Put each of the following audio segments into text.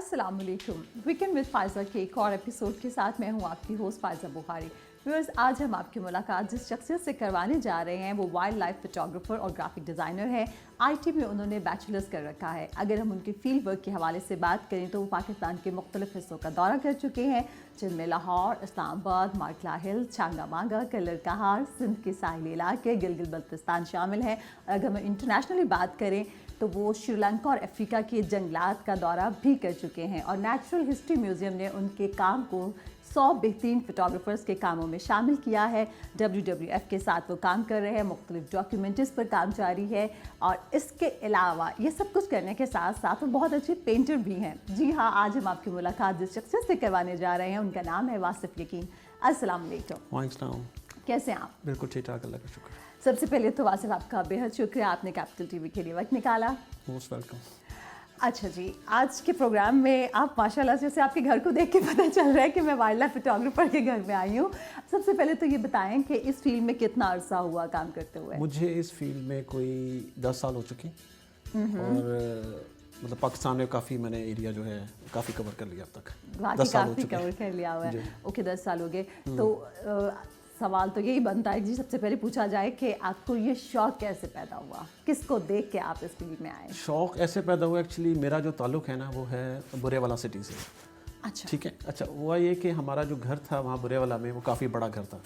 अस्सलाम वालेकुम। Weekend with Faiza के एक और एपिसोड के साथ मैं हूँ आपकी होस्ट फायज़ा बुखारी। व्यूअर्स, आज हम आपकी मुलाकात जिस शख्सियत से करवाने जा रहे हैं वो वाइल्ड लाइफ फोटोग्राफर और ग्राफिक डिज़ाइनर है। आईटी में उन्होंने बैचलर्स कर रखा है। अगर हम उनके फील्ड वर्क के हवाले से बात करें तो वो पाकिस्तान के मुख्तलिफ हिस्सों का दौरा कर चुके हैं, जिनमें लाहौर, इस्लामाबाद, मार्कला हिल, चांगा मांगा, कलर कहार, सिंध के साहिली इलाके, गिलगित बल्तिस्तान शामिल हैं। और अगर हम इंटरनेशनली बात करें तो वो श्रीलंका और अफ्रीका के जंगलात का दौरा भी कर चुके हैं और नेचुरल हिस्ट्री म्यूज़ियम ने उनके काम को 100 बेहतरीन फ़ोटोग्राफ़र्स के कामों में शामिल किया है। WWF के साथ वो काम कर रहे हैं, मुख्तलिफ डॉक्यूमेंट्रीज़ पर काम जारी है और इसके अलावा ये सब कुछ करने के साथ साथ वो बहुत अच्छे पेंटर भी हैं। जी हाँ, आज हम आपकी मुलाकात जिस शख्सियत से करवाने जा रहे हैं उनका नाम है वासिफ यकीन। अस्सलाम वालेकुम। कैसे हैं आप? बिल्कुल ठीक ठाक, अल्लाह का शुक्र। सबसे पहले तो वासिफ आपका बेहद शुक्रिया, आपने कैपिटल टीवी के लिए वक्त निकाला। Most welcome. अच्छा जी, आज के प्रोग्राम में आप माशाल्लाह से आपके घर को देख के पता चल रहा है कि मैं वाइल्ड लाइफ फोटोग्राफर के घर में आई हूँ। सबसे पहले तो ये बताएं कि इस फील्ड में कितना अरसा हुआ काम करते हुए? मुझे इस फील्ड में कोई 10 साल हो चुके और मतलब पाकिस्तान में काफ़ी मैंने एरिया जो है काफ़ी कवर कर लिया अब तक। 10 साल हो चुके, कवर कर लिया हुआ है। ओके, 10 साल हो गए। तो सवाल तो यही बनता है जी, सबसे पहले पूछा जाए कि आपको ये शौक़ कैसे पैदा हुआ, किसको देख के आप इस फील्ड में आए? शौक़ ऐसे पैदा हुआ, एक्चुअली मेरा जो ताल्लुक़ है ना वो है बुरेवाला सिटी से। अच्छा, ठीक है। अच्छा, हुआ ये कि हमारा जो घर था वहाँ बुरेवाला में वो काफ़ी बड़ा घर था।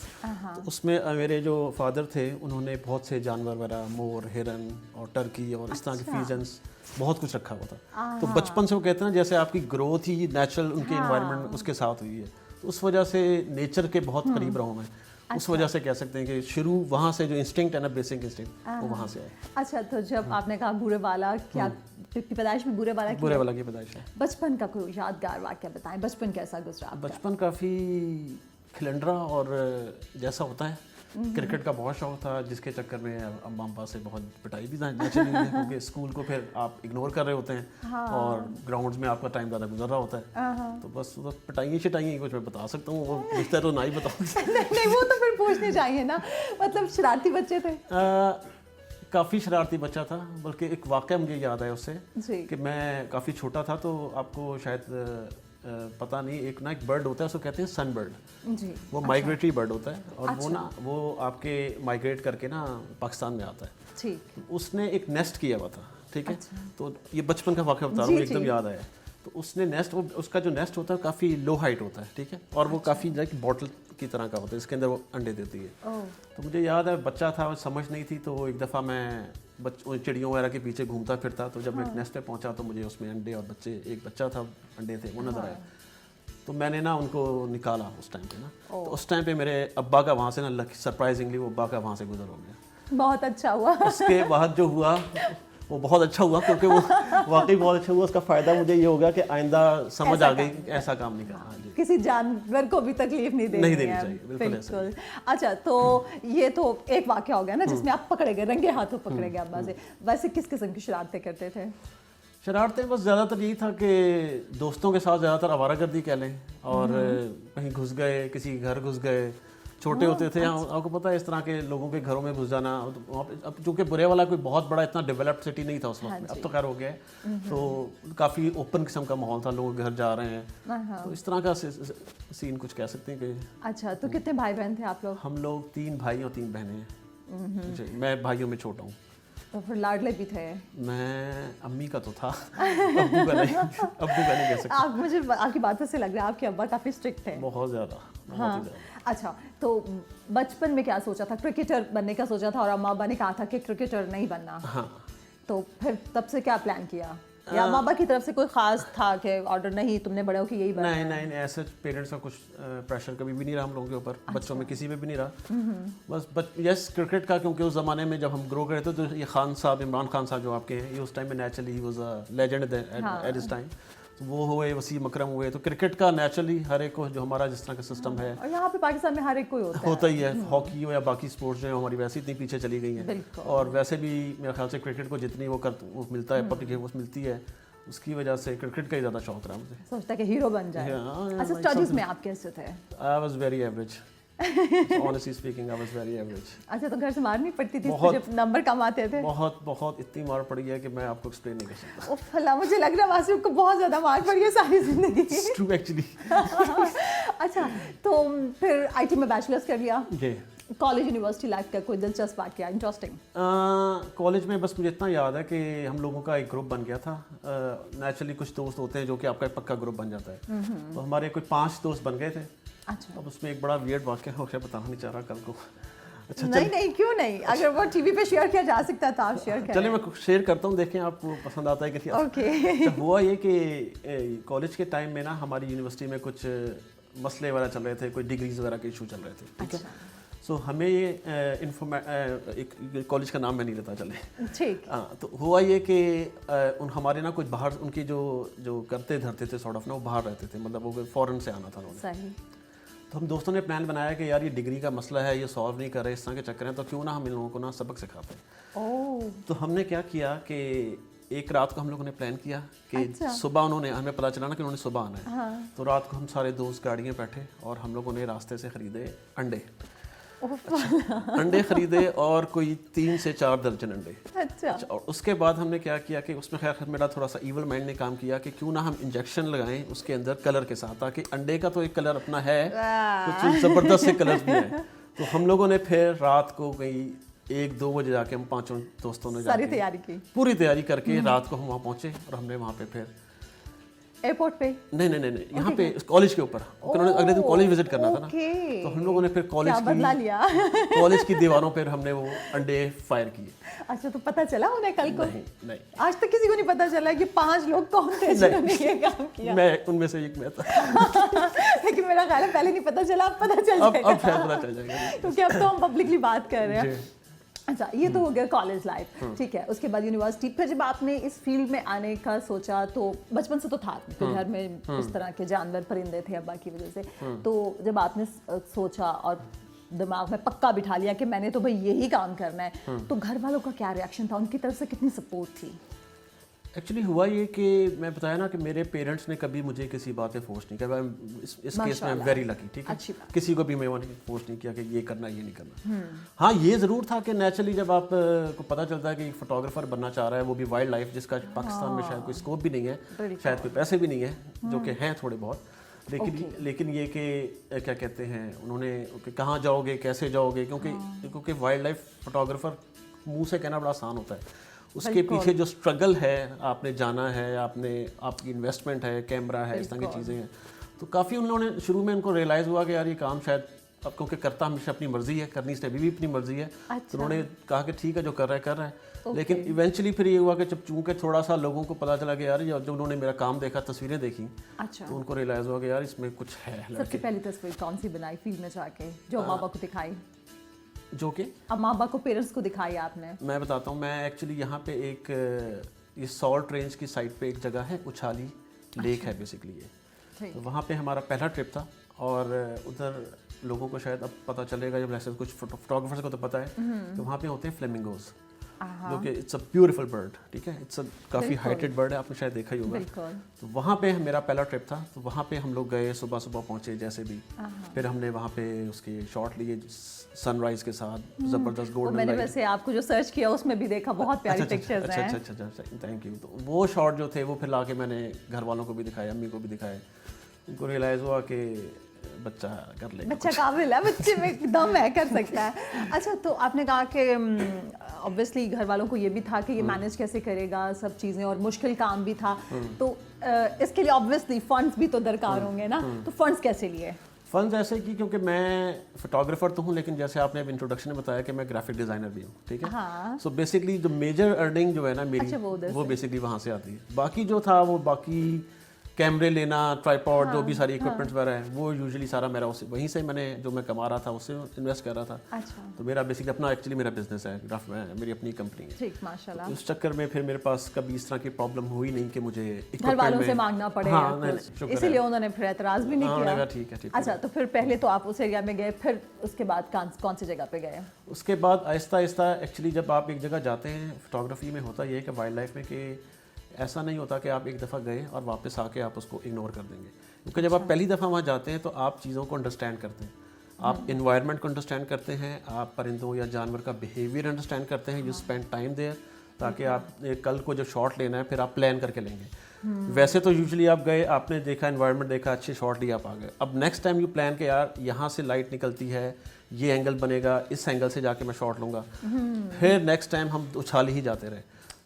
तो उसमें मेरे जो फादर थे उन्होंने बहुत से जानवर वगैरह, मोर, हिरन और टर्की और इस तरह के फीजन्स बहुत कुछ रखा हुआ था। तो बचपन से वो कहते हैं जैसे आपकी ग्रोथ ही नेचुरल उनके एनवायरनमेंट उसके साथ हुई है, तो उस वजह से नेचर के बहुत करीब रहा हूँ मैं। उस वजह से कह सकते हैं कि शुरू वहाँ से जो इंस्टिंक्ट है ना, बेसिक इंस्टिंक्ट, वो वहाँ से आया। अच्छा, तो जब आपने कहा बुरेवाला, क्या पैदाइश में बुरेवाला की? बुरेवाला की पैदाइश है। बचपन का कोई यादगार वाक़या बताएं, बचपन कैसा गुजरा आपका? बचपन काफ़ी खिलंडरा और जैसा होता है, क्रिकेट का बहुत शौक था, जिसके चक्कर में अम्मा अब्बा से बहुत पिटाई भी चली है क्योंकि स्कूल को फिर आप इग्नोर कर रहे होते हैं और ग्राउंड्स में आपका टाइम ज़्यादा गुजर रहा होता है। तो बस तो पिटाई शिटाई कुछ मैं बता सकता हूँ, वो रिश्ता तो ना ही बताऊँ। नहीं, वो तो फिर पूछनी चाहिए ना, मतलब शरारती बच्चे थे? काफ़ी शरारती बच्चा था, बल्कि एक वाक़या मुझे याद है उससे कि मैं काफ़ी छोटा था, तो आपको शायद पता नहीं, एक बर्ड होता है उसको कहते हैं सन बर्ड जी। वो माइग्रेटरी बर्ड होता है और वो आपके माइग्रेट करके ना पाकिस्तान में आता है। ठीक। उसने एक नेस्ट किया हुआ था, ठीक है। तो ये बचपन का वाक़या बता रहा हूँ, एकदम याद आया। तो उसने नेस्ट, उसका जो नेस्ट होता है काफ़ी लो हाइट होता है, ठीक है, और वो काफ़ी लाइक बॉटल की तरह का होता है, इसके अंदर वो अंडे देती है। तो मुझे याद है, बच्चा था, समझ नहीं थी, तो एक दफ़ा मैं चिड़ियों वगैरह के पीछे घूमता फिरता, तो जब मैं एक नेस्ट पे पहुंचा तो मुझे उसमें अंडे और बच्चे, एक बच्चा था, अंडे थे, वो नज़र आया। तो मैंने ना उनको निकाला उस टाइम पे ना। तो उस टाइम पे मेरे अब्बा का वहाँ से ना सरप्राइजिंगली वो अब्बा का वहाँ से गुजर हो गया। बहुत अच्छा हुआ। उसके बाद जो हुआ वो बहुत अच्छा हुआ, क्योंकि वो वाकई बहुत अच्छा हुआ। उसका फ़ायदा मुझे ये होगा कि आइंदा समझ आ गई, ऐसा काम नहीं करना। हाँ, किसी जानवर को भी तकलीफ नहीं देनी चाहिए। बिल्कुल। अच्छा, तो ये तो एक वाक़या हो गया ना जिसमें आप पकड़े गए, रंगे हाथों पकड़े गए अब्बा से। वैसे किस किस्म की शरारतें करते थे? शरारतें बस ज़्यादातर यही था कि दोस्तों के साथ ज़्यादातर आवारागर्दी कह लें, और कहीं घुस गए, किसी घर घुस गए। छोटे होते थे, आपको पता है इस तरह के लोगों के घरों में घुस जाना। अब चूँकि बुरेवाला कोई बहुत बड़ा इतना डेवलप्ड सिटी नहीं था उस वक्त में, अब तो खैर हो गया है। तो काफ़ी ओपन किस्म का माहौल था, लोग घर जा रहे हैं, तो इस तरह का सीन कुछ कह सकते हैं कि। अच्छा, तो कितने भाई बहन थे आप लोग? हम लोग 3 भाई और 3 बहनें हैं। मैं भाइयों में छोटा हूँ। तो फिर लाडले भी थे? मैं अम्मी का तो था, अब्बू का नहीं कह सकते। आप, मुझे आपकी बातों से लग रहा है आपके अब्बा काफ़ी स्ट्रिक्ट थे। बहुत ज़्यादा। अच्छा, तो बचपन में क्या सोचा था? क्रिकेटर बनने का सोचा था और अम्मा अब्बा ने कहा था कि क्रिकेटर नहीं बनना। हाँ। तो फिर तब से क्या प्लान किया, या अम्मा अब्बा की तरफ से कोई ख़ास था कि ऑर्डर नहीं, तुमने बड़े हो कि यही बनना? नहीं, ऐसे पेरेंट्स का कुछ प्रेशर कभी भी नहीं रहा हम लोगों के ऊपर। बच्चों में किसी में भी नहीं रहा। बस यस, क्रिकेट का, क्योंकि उस ज़माने में जब हम ग्रो करे थे तो ये खान साहब, इमरान खान साहब जो आपके हैं, ये उस टाइम में naturally he was a legend at this time. तो वो हुए, वसीम अकरम हुए, तो क्रिकेट का नेचुरली हर एक को, जो हमारा जिस तरह का सिस्टम है, और यहाँ पे पाकिस्तान में हर एक कोई होता ही है। हॉकी हो या बाकी स्पोर्ट्स जो है हमारी वैसे इतनी पीछे चली गई हैं, और वैसे भी मेरे ख्याल से क्रिकेट को जितनी वो मिलता है, पब्लिक वो मिलती है, उसकी वजह से क्रिकेट का ही ज़्यादा शौक रहा मुझे। सोचता कि हीरो बन जाए। अच्छा, स्टडीज़ में आप कैसे थे? I was very average. honestly speaking I was very average. अच्छा, तो घर से मार नहीं पड़ती थी बहुत, जब नंबर कम आते थे? बहुत इतनी मार पड़ी है कि मैं आपको एक्सप्लेन नहीं कर सकता. उफ अल्लाह, मुझे लग रहा है वासिफ को बहुत ज़्यादा मार पड़ी है सारी ज़िंदगी. It's true actually. अच्छा, तो फिर आईटी में बैचलर्स कर लिया. जी. कॉलेज यूनिवर्सिटी लाइफ का कोई दिलचस्प वाकया, इंटरेस्टिंग? कॉलेज में बस मुझे इतना याद है कि हम लोगों का एक ग्रुप बन गया था. नेचुरली कुछ दोस्त होते हैं जो कि आपका एक पक्का ग्रुप बन जाता है. तो हमारे कोई 5 दोस्त बन गए थे. अच्छा. अब उसमें एक बड़ा वियर्ड वाकया हो गया, बताना नहीं चाह रहा कल को. अच्छा, नहीं क्यों नहीं, अगर वो टीवी पे शेयर किया जा सकता था आप शेयर करें. चलिए मैं शेयर करता हूँ, देखें आपको पसंद आता है कि नहीं. ओके. हुआ ये कि कॉलेज के टाइम में ना हमारी यूनिवर्सिटी में कुछ मसले वगैरह चल रहे थे, कोई डिग्रीज वगैरह के इशू चल रहे थे. ठीक है. सो हमें ये एक कॉलेज का नाम मैं नहीं लेता, चले. ठीक. तो हुआ ये कि हमारे ना कुछ बाहर उनकी जो करते धरते थे सॉर्ट ऑफ ना, वो बाहर रहते थे, मतलब वो फॉरेन से आना था उन्होंने. तो हम दोस्तों ने प्लान बनाया कि यार ये डिग्री का मसला है, ये सॉल्व नहीं कर रहे, इस तरह के चक्कर हैं, तो क्यों ना हम इन लोगों को ना सबक सिखाते हैं. तो हमने क्या किया कि एक रात को हम लोगों ने प्लान किया कि सुबह हमें पता चला ना कि उन्होंने सुबह आना है. हाँ. तो रात को हम सारे दोस्त गाड़ी में बैठे और हम लोगों ने रास्ते से खरीदे अंडे. अंडे खरीदे और कोई 3 से 4 दर्जन अंडे. अच्छा. और उसके बाद हमने क्या किया कि उसमें खैर मेरा थोड़ा सा इवल माइंड ने काम किया कि क्यों ना हम इंजेक्शन लगाएं उसके अंदर कलर के साथ, ताकि अंडे का तो एक कलर अपना है, कुछ ज़बरदस्त से कलर भी है. तो हम लोगों ने फिर रात को कहीं 1-2 बजे जाके हम 5 दोस्तों ने सारी तैयारी की, पूरी तैयारी करके रात को हम वहाँ पहुँचे और हमने वहाँ पे फिर एयरपोर्ट पे नहीं यहाँ पे कॉलेज के ऊपर, उन्होंने अगले दिन कॉलेज विजिट करना था ना. तो हम लोगों ने फिर कॉलेज की दीवारों पर हमने वो अंडे फायर किए. अच्छा, तो पता चला उन्हें कल को? नहीं आज तक किसी को नहीं पता चला कि 5 लोग कौन थे जिन्होंने ये काम किया. मैं उनमें से एक मैं था. लेकिन मेरा ख्याल है पहले नहीं पता चला, अब पता चल जाएगा. अब शायद पता चल जाएगा, क्योंकि अब तो हम पब्लिकली बात कर रहे हैं. अच्छा, ये तो हो गया कॉलेज लाइफ. ठीक है. उसके बाद यूनिवर्सिटी. फिर जब आपने इस फील्ड में आने का सोचा, तो बचपन से तो था फिर घर में इस तरह के जानवर परिंदे थे अब्बा की वजह से. तो जब आपने सोचा और दिमाग में पक्का बिठा लिया कि मैंने तो भाई यही काम करना है, तो घर वालों का क्या रिएक्शन था, उनकी तरफ से कितनी सपोर्ट थी? एक्चुअली हुआ ये कि मैं बताया ना कि मेरे पेरेंट्स ने कभी मुझे किसी बात पे फोर्स नहीं किया. इस केस में वेरी लकी. ठीक है. किसी को भी मैं फोर्स नहीं किया कि ये करना ये नहीं करना. हाँ, ये ज़रूर था कि नेचुरली जब आप को पता चलता है कि एक फोटोग्राफर बनना चाह रहा है, वो भी वाइल्ड लाइफ, जिसका पाकिस्तान में शायद कोई स्कोप भी नहीं है, शायद कोई पैसे भी नहीं है, जो कि हैं थोड़े बहुत. लेकिन ये कि क्या कहते हैं उन्होंने, कहाँ जाओगे कैसे जाओगे, क्योंकि वाइल्ड लाइफ फोटोग्राफर मुँह से कहना बड़ा आसान होता है. उसके पीछे जो स्ट्रगल है, आपने जाना है, आपकी इन्वेस्टमेंट है, कैमरा है, इस तरह की चीज़ें हैं. तो काफ़ी उन्होंने शुरू में उनको रियलाइज़ हुआ कि यार ये काम शायद अब, क्योंकि करता हमेशा अपनी मर्जी है, करनी इसने अभी भी अपनी मर्जी है. तो उन्होंने कहा कि ठीक है, जो कर रहा है. लेकिन इवेंचुअली फिर ये हुआ कि जब चूंकि थोड़ा सा लोगों को पता चला कि यार जब उन्होंने मेरा काम देखा, तस्वीरें देखी, तो उनको रियलाइज़ हुआ कि यार इसमें कुछ है. सबसे पहली तस्वीर कौन सी बनाई फील्ड में जाके, जो माँ बाप को दिखाई? जो कि अब माँ बाप को, पेरेंट्स को दिखाई आपने? मैं बताता हूँ. मैं एक्चुअली यहाँ पे एक ये सॉल्ट रेंज की साइड पे एक जगह है, उछाली लेक है बेसिकली ये. तो वहाँ पे हमारा पहला ट्रिप था और उधर लोगों को शायद अब पता चलेगा, जब ऐसे कुछ फोटोग्राफर्स को तो पता है कि वहाँ पे होते हैं फ्लेमिंगोज, जो कि इट्स अ ब्यूटीफुल बर्ड. ठीक है. इट्स अ काफ़ी हाइटेड बर्ड है, आपने शायद देखा ही होगा. तो वहाँ पे मेरा पहला ट्रिप था. तो वहाँ पे हम लोग गए, सुबह पहुँचे जैसे भी. फिर हमने वहाँ पे उसके शॉट लिए सनराइज के साथ, ज़बरदस्त गोल्डन. मैंने वैसे आपको जो सर्च किया उसमें भी देखा, बहुत प्यारी पिक्चर्स हैं. अच्छा, थैंक यू. तो वो शॉट जो थे वो फिर लाके मैंने घर वालों को भी दिखाए, अम्मी को भी दिखाए. उनको रियलाइज़ हुआ कि बच्चा कर लेगा, बच्चा काबिल है, बच्चे में दम है, कर सकता है. अच्छा, तो आपने कहा कि ऑब्वियसली घर वालों को ये भी था कि ये मैनेज कैसे करेगा सब चीज़ें, और मुश्किल काम भी था. तो इसके लिए ऑब्वियसली फंड्स भी तो दरकार होंगे ना. तो फंड्स कैसे लिए? फंड्स ऐसे कि क्योंकि मैं फोटोग्राफर तो हूँ, लेकिन जैसे आपने अब इंट्रोडक्शन में बताया कि मैं ग्राफिक डिज़ाइनर भी हूँ. ठीक है. सो बेसिकली जो मेजर अर्निंग जो है ना मेरी, वो बेसिकली वहाँ से आती है. बाकी जो था वो बाकी कैमरे लेना, ट्राइपॉड, जो भी सारी इक्विपमेंट्स वगैरह है, वो यूजुअली सारा मेरा उससे, वहीं से मैंने जो मैं कमा रहा था उससे इन्वेस्ट कर रहा था. अच्छा. तो मेरा बेसिकली अपना एक्चुअली मेरा बिजनेस है, मेरी अपनी कंपनी है. ठीक, माशाल्लाह. तो उस चक्कर में फिर मेरे पास कभी इस तरह की प्रॉब्लम हुई नहीं कि मुझे घर वालों से मांगना पड़े. हाँ, इसीलिए उन्होंने फिर एतराज़ भी नहीं किया. ठीक है. अच्छा, तो फिर पहले तो आप उस एरिया में गए, फिर उसके बाद कौन सी जगह पे गए? उसके बाद आहिस्ता एक्चुअली जब आप एक जगह जाते हैं, फोटोग्राफी में होता ये है कि वाइल्ड लाइफ में कि ऐसा नहीं होता कि आप एक दफ़ा गए और वापस आके आप उसको इग्नोर कर देंगे. क्योंकि जब आप पहली दफ़ा वहाँ जाते हैं तो आप चीज़ों को अंडरस्टैंड करते हैं. آپ انوائرمنٹ کو انڈرسٹینڈ کرتے ہیں, آپ پرندوں یا جانور کا بیہیویئر انڈرسٹینڈ کرتے ہیں, یو اسپینڈ ٹائم دیئر, تاکہ آپ کل کو جو شاٹ لینا ہے پھر آپ پلان کر کے لیں گے. ویسے تو یوزلی آپ گئے, آپ نے دیکھا انوائرمنٹ دیکھا, اچھے شاٹ لیے, آپ آ گئے. اب نیکسٹ ٹائم یو پلان کہ یار یہاں سے لائٹ نکلتی ہے, یہ اینگل بنے گا, اس اینگل سے جا کے میں شاٹ لوں گا. پھر نیکسٹ ٹائم ہم اچھال ہی جاتے رہے,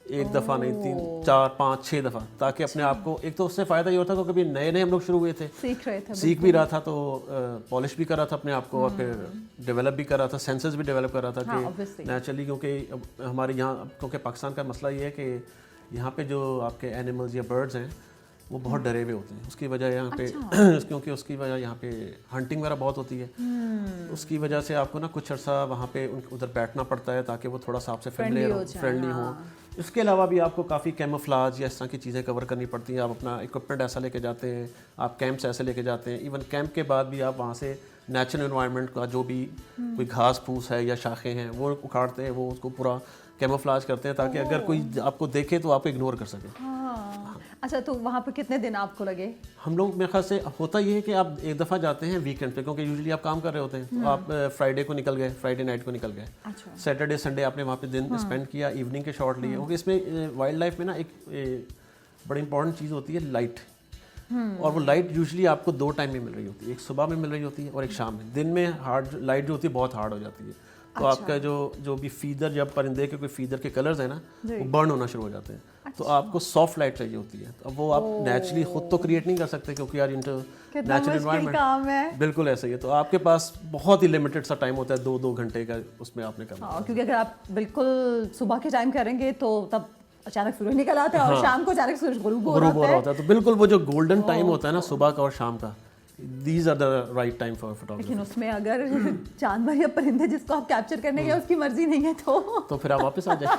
ایک دفعہ نہیں, 3 4 5 6 دفعہ, تاکہ اپنے آپ کو, ایک تو اس سے فائدہ یہ ہوتا ہے کہ کبھی نئے نئے ہم لوگ شروع ہوئے تھے, سیکھ بھی رہا تھا, تو پالش بھی کر رہا تھا اپنے آپ کو, اور پھر ڈیولپ بھی کر رہا تھا, سینسز بھی ڈیولپ کر رہا تھا کہ نیچرلی, کیونکہ ہمارے یہاں, کیونکہ پاکستان کا مسئلہ یہ ہے کہ یہاں پہ جو آپ کے اینیملز یا برڈز ہیں وہ بہت ڈرے ہوئے ہوتے ہیں. اس کی وجہ یہاں پہ کیونکہ اس کی وجہ یہاں پہ ہنٹنگ وغیرہ بہت ہوتی ہے, اس کی وجہ سے آپ کو نا کچھ عرصہ وہاں پہ ادھر بیٹھنا پڑتا ہے تاکہ وہ تھوڑا سا آپ سے فرینڈلی ہوں. اس کے علاوہ بھی آپ کو کافی کیموفلاج یا اس طرح کی چیزیں کور کرنی پڑتی ہیں. آپ اپنا اکوپمنٹ ایسا لے کے جاتے ہیں, آپ کیمپس ایسے لے کے جاتے ہیں. ایون کیمپ کے بعد بھی آپ وہاں سے نیچرل انوائرمنٹ کا جو بھی کوئی گھاس پھوس ہے یا شاخیں ہیں وہ اکھاڑتے ہیں, وہ اس کو پورا کیموفلاج کرتے ہیں تاکہ اگر کوئی آپ کو دیکھے تو آپ کو اگنور کر سکے. اچھا, تو وہاں پہ کتنے دن آپ کو لگے؟ ہم لوگ میرے خیال سے ہوتا یہ ہے کہ آپ ایک دفعہ جاتے ہیں ویکینڈ پہ, کیونکہ یوزلی آپ کام کر رہے ہوتے ہیں, تو آپ فرائیڈے کو نکل گئے, فرائیڈے نائٹ کو نکل گئے, سیٹرڈے سنڈے آپ نے وہاں پہ دن اسپینڈ کیا, ایوننگ کے شاٹ لیے. کیونکہ اس میں وائلڈ لائف میں نا ایک بڑی امپورٹنٹ چیز ہوتی ہے لائٹ, اور وہ لائٹ یوزلی آپ کو 2 ٹائم میں مل رہی ہوتی ہے, ایک صبح میں مل رہی ہوتی ہے اور ایک شام میں. دن میں ہارڈ لائٹ جو ہوتی ہے بہت ہارڈ ہو جاتی ہے, تو آپ کا جو بھی فیدر, جب پرندے کے کوئی فیدر کے کلرز ہیں نا وہ برن ہونا شروع ہو جاتے ہیں, تو آپ کو سافٹ لائٹ چاہیے ہوتی ہے. اب وہ آپ نیچرلی خود تو کریٹ نہیں کر سکتے کیونکہ یار نیچرل انوائرمنٹ بالکل ایسا ہی ہے, تو آپ کے پاس بہت ہی لمیٹڈ سا ٹائم ہوتا ہے, 2 گھنٹے کا اس میں آپ نے کرنا. کیونکہ اگر آپ بالکل صبح کے ٹائم کریں گے تو تب اچانک سورج نکل آتا ہے اور شام کو اچانک سورج غروب ہو رہا ہوتا ہے. تو بالکل وہ جو گولڈن ٹائم ہوتا ہے نا صبح کا اور شام کا, these are the right time for photography. لیکن اس میں اگر جانور یا پرندے جس کو آپ کیپچر کرنے گئے اس کی مرضی نہیں ہے تو پھر آپ واپس آ جائیں.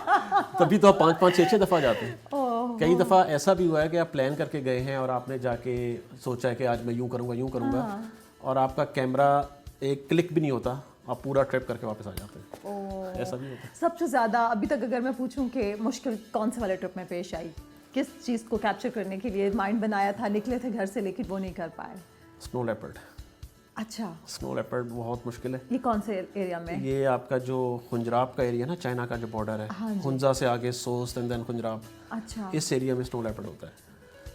تبھی تو آپ 5 6 دفعہ جاتے ہیں. کئی دفعہ ایسا بھی ہوا ہے کہ آپ پلان کر کے گئے ہیں اور آپ نے جا کے سوچا ہے کہ آج میں یوں کروں گا, اور آپ کا کیمرہ ایک کلک بھی نہیں ہوتا, آپ پورا ٹرپ کر کے واپس آ جاتے ہیں. ایسا بھی ہوتا ہے. سب سے زیادہ ابھی تک اگر میں پوچھوں کہ مشکل کون سے والے ٹرپ میں پیش آئی, کس چیز کو کیپچر کرنے کے لیے مائنڈ بنایا تھا, نکلے تھے گھر سے لیکن وہ نہیں کر پائے؟ اسنو لیپرڈ. اچھا, اسنو لیپرڈ بہت مشکل ہے. یہ کون سے ایریا میں؟ یہ آپ کا جو خنجراب کا ایریا نا, چائنا کا جو بارڈر ہے, ہنزا سے آگے سوست اینڈ دین خنجراب, اچھا, اس ایریا میں اسنو لیپرڈ ہوتا ہے.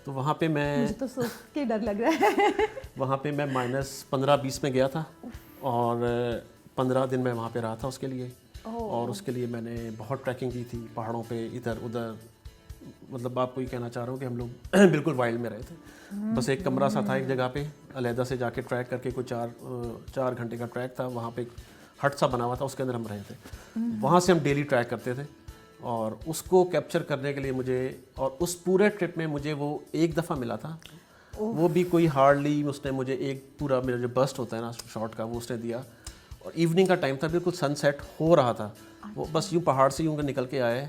تو وہاں پہ میں, مجھے تو سوچ کے ڈر لگ رہا ہے. وہاں پہ میں -15-20 میں گیا تھا, اور 15 دن میں وہاں پہ رہا تھا اس کے لیے. اور اس کے لیے میں نے بہت ٹریکنگ کی تھی پہاڑوں پہ ادھر ادھر. مطلب آپ کو یہ کہنا چاہ رہا ہوں کہ ہم لوگ بالکل وائلڈ میں رہے تھے. بس ایک کمرہ سا تھا ایک جگہ پہ, علیحدہ سے جا کے ٹریک کر کے, کوئی 4 گھنٹے کا ٹریک تھا. وہاں پہ ایک ہٹ سا بنا ہوا تھا, اس کے اندر ہم رہے تھے. وہاں سے ہم ڈیلی ٹریک کرتے تھے, اور اس کو کیپچر کرنے کے لیے مجھے, اور اس پورے ٹرپ میں مجھے وہ ایک دفعہ ملا تھا, وہ بھی کوئی ہارڈلی اس نے مجھے ایک پورا میرا جو برسٹ ہوتا ہے نا شاٹ کا, وہ اس نے دیا. اور ایوننگ کا ٹائم تھا, بالکل سن سیٹ ہو رہا تھا. وہ بس یوں پہاڑ سے یوں نکل کے آئے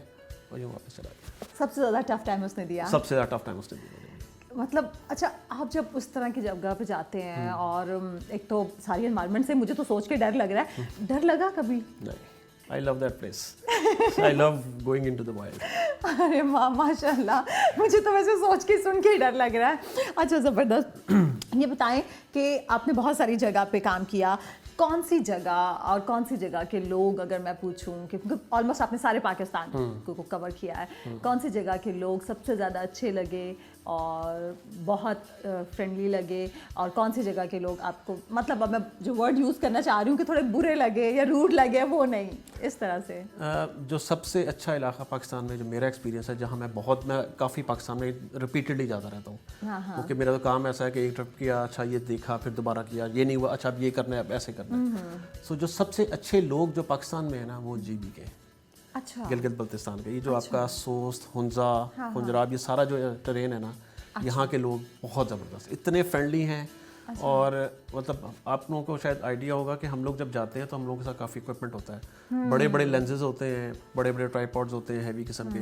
اور یوں واپس چلا گیا. سب سے زیادہ ٹف ٹائم اس نے دیا؟ سب سے زیادہ ٹف ٹائم اس نے دیا. مطلب اچھا, آپ جب اس طرح کی جگہ پہ جاتے ہیں, اور ایک تو ساری انوائرمنٹ سے مجھے تو سوچ کے ڈر لگ رہا ہے, ڈر لگا کبھی؟ نہیں, I love that place. I love going into the wild. ارے ماشاء اللہ, مجھے تو ویسے سوچ کے سن کے ہی ڈر لگ رہا ہے. اچھا زبردست. یہ بتائیں کہ آپ نے بہت ساری جگہ پہ کام کیا, کون سی جگہ اور کون سی جگہ کے لوگ, اگر میں پوچھوں کہ آلموسٹ آپ نے سارے پاکستان کو کور کیا ہے, کون سی جگہ کے لوگ سب سے زیادہ اچھے لگے اور بہت فرینڈلی لگے, اور کون سی جگہ کے لوگ آپ کو, مطلب اب میں جو ورڈ یوز کرنا چاہ رہی ہوں کہ تھوڑے برے لگے یا روڈ لگے, وہ نہیں, اس طرح سے؟ جو سب سے اچھا علاقہ پاکستان میں جو میرا ایکسپیرینس ہے, جہاں میں کافی پاکستان میں ریپیٹڈلی جاتا رہتا ہوں, کیونکہ میرا تو کام ایسا ہے کہ ایک ٹرپ کیا, اچھا یہ دیکھا, پھر دوبارہ کیا, یہ نہیں ہوا, اچھا اب یہ کرنا ہے, اب ایسے کرنا ہے. سو جو سب سے اچھے لوگ جو پاکستان میں ہیں نا, وہ GB کے, اچھا, گلگت بلتستان کے. یہ جو آپ کا سوست, ہنزا, خنجراب, یہ سارا جو ٹرین ہے نا, یہاں کے لوگ بہت زبردست, اتنے فرینڈلی ہیں. اور مطلب آپ لوگوں کو شاید آئیڈیا ہوگا کہ ہم لوگ جب جاتے ہیں تو ہم لوگوں کے ساتھ کافی اکوپمنٹ ہوتا ہے, بڑے بڑے لینزز ہوتے ہیں, بڑے بڑے ٹرائیپوڈز ہوتے ہیں ہیوی قسم کے.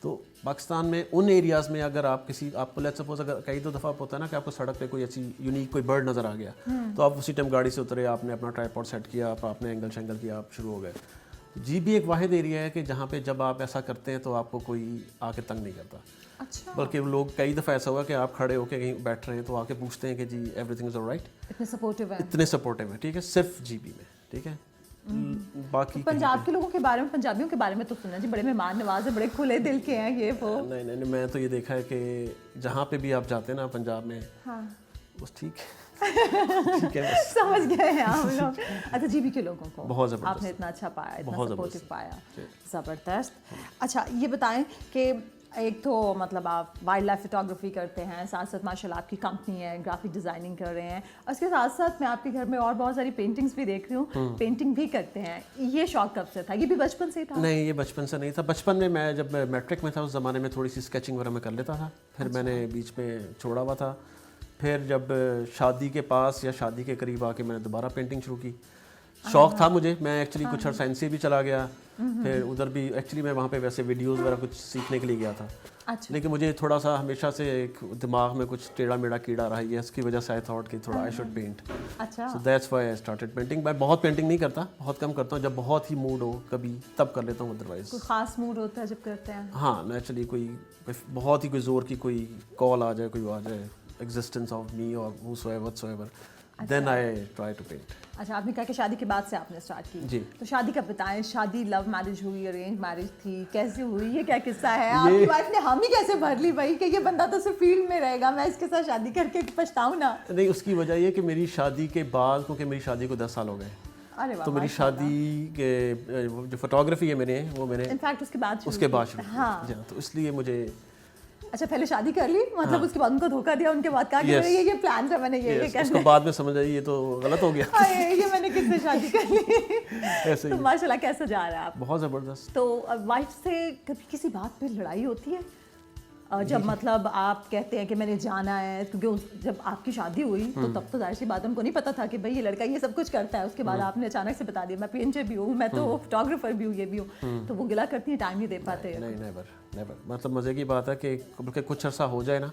تو پاکستان میں ان ایریاز میں اگر آپ کو لیٹس سپوز اگر کئی دو دفعہ ہوتا ہے نا کہ آپ کو سڑک پہ کوئی ایسی یونیک کوئی برڈ نظر آ گیا, تو آپ اسی ٹائم گاڑی سے اترے, آپ نے اپنا ٹرائیپوڈ سیٹ کیا, آپ نے اینگل شینگل کیا, آپ شروع ہو گئے. GB ایک واحد ایریا ہے کہ جہاں پہ جب آپ ایسا کرتے ہیں تو آپ کو کوئی آ کے تنگ نہیں کرتا. अच्छा, बल्कि लोग कई दफ़ा ऐसा हुआ कि आप खड़े होकर कहीं बैठ रहे हैं तो आके पूछते हैं कि जी एवरीथिंग इज़ ऑलराइट, इतने सपोर्टिव है, इतने सपोर्टिव है, ठीक है, सिर्फ जीबी में, ठीक है। बाकी पंजाब के लोगों के बारे में, पंजाबियों के बारे में तो सुना जी, बड़े मेहमान नवाज है, बड़े खुले दिल के हैं ये वो। नहीं नहीं, मैं तो ये देखा है कि जहाँ पे भी आप जाते हैं ना पंजाब में, हाँ बस ठीक है बस। समझ गए हैं हम लोग। अच्छा, जीबी के लोगों को बहुत ज़बरदस्त, आपने इतना अच्छा पाया, इतना बहुत सपोर्टिव ज़बरदस्त। पाया, ज़बरदस्त। अच्छा, ये बताएं कि एक तो मतलब आप वाइल्ड लाइफ फोटोग्राफी करते हैं, साथ साथ माशाल्लाह आपकी कंपनी है, ग्राफिक डिज़ाइनिंग कर रहे हैं, और इसके साथ साथ मैं आपके घर में और बहुत सारी पेंटिंग्स भी देख रही हूँ, पेंटिंग भी करते हैं। ये शौक कब से था? ये भी बचपन से ही था? नहीं, ये बचपन से नहीं था। बचपन में मैं जब मैट्रिक में था उस ज़माने में थोड़ी सी स्केचिंग वगैरह मैं कर लेता था, फिर मैंने बीच में छोड़ा हुआ था। फिर जब शादी के पास या शादी के करीब आके मैंने दोबारा पेंटिंग शुरू की। शौक था मुझे, मैं एक्चुअली कुछ अर्सा एनसीए भी चला गया, फिर उधर भी एक्चुअली मैं वहाँ पे वैसे वीडियोस वगैरह कुछ सीखने के लिए गया था। अच्छा, लेकिन मुझे थोड़ा सा हमेशा से एक दिमाग में कुछ टेढ़ा मेढ़ा कीड़ा रहा है, इसकी वजह से आई थॉट कि थोड़ा आई शुड पेंट, अच्छा, so that's why I started painting. मैं बहुत पेंटिंग नहीं करता, बहुत कम करता हूँ, जब बहुत ही मूड हो कभी तब कर लेता हूँ, अदरवाइज कोई खास मूड होता है जब करते हैं? हाँ, नेचुरली कोई बहुत ही कोई ज़ोर की कोई कॉल आ जाए, कोई आ जाए, existence of me or whatsoever, then I try to paint. अच्छा, आपने कहा कि शादी के बाद से आपने स्टार्ट की जी। तो शादी का बताएं, शादी लव मैरिज हुई, अरेंज मैरिज थी, कैसे हुई, ये क्या किस्सा है? आपकी वाइफ ने हामी कैसे भर ली भाई कि ये बंदा तो सिर्फ फील्ड में रहेगा, मैं इसके साथ शादी करके पछताऊं ना? नहीं, उसकी वजह ये कि मेरी शादी के बाद, क्योंकि मेरी शादी को 10 साल हो गए, अरे वाह, तो मेरी शादी के जो फोटोग्राफी है मेरे, वो मैंने इनफैक्ट उसके बाद शुरू की। हाँ, तो इसलिए मुझे अच्छा, पहले शादी कर ली, मतलब हाँ। उसके बाद उनको धोखा दिया, उनके बाद कहा कि ये प्लान था, मैंने ये करना है। उसके बाद में समझ आई ये तो गलत हो गया, ये मैंने किससे शादी कर ली। ऐसे ही। तो माशाल्लाह कैसा जा रहा है आप? बहुत ज़बरदस्त। तो वाइफ से कभी किसी बात पे लड़ाई होती है? जब मतलब आप कहते हैं कि मैंने जाना है, क्योंकि जब आपकी शादी हुई तो तब तो जाहिर सी बात उनको नहीं पता था कि भाई ये लड़का ये सब कुछ करता है, उसके बाद आपने अचानक से बता दिया मैं पेंटर भी हूँ, मैं तो फोटोग्राफर भी हूँ, ये भी हूँ, तो वो गिला करती है, टाइम नहीं दे पाते? नहीं, नेवर। मतलब मज़े की बात है कि कुछ अर्सा हो जाए ना,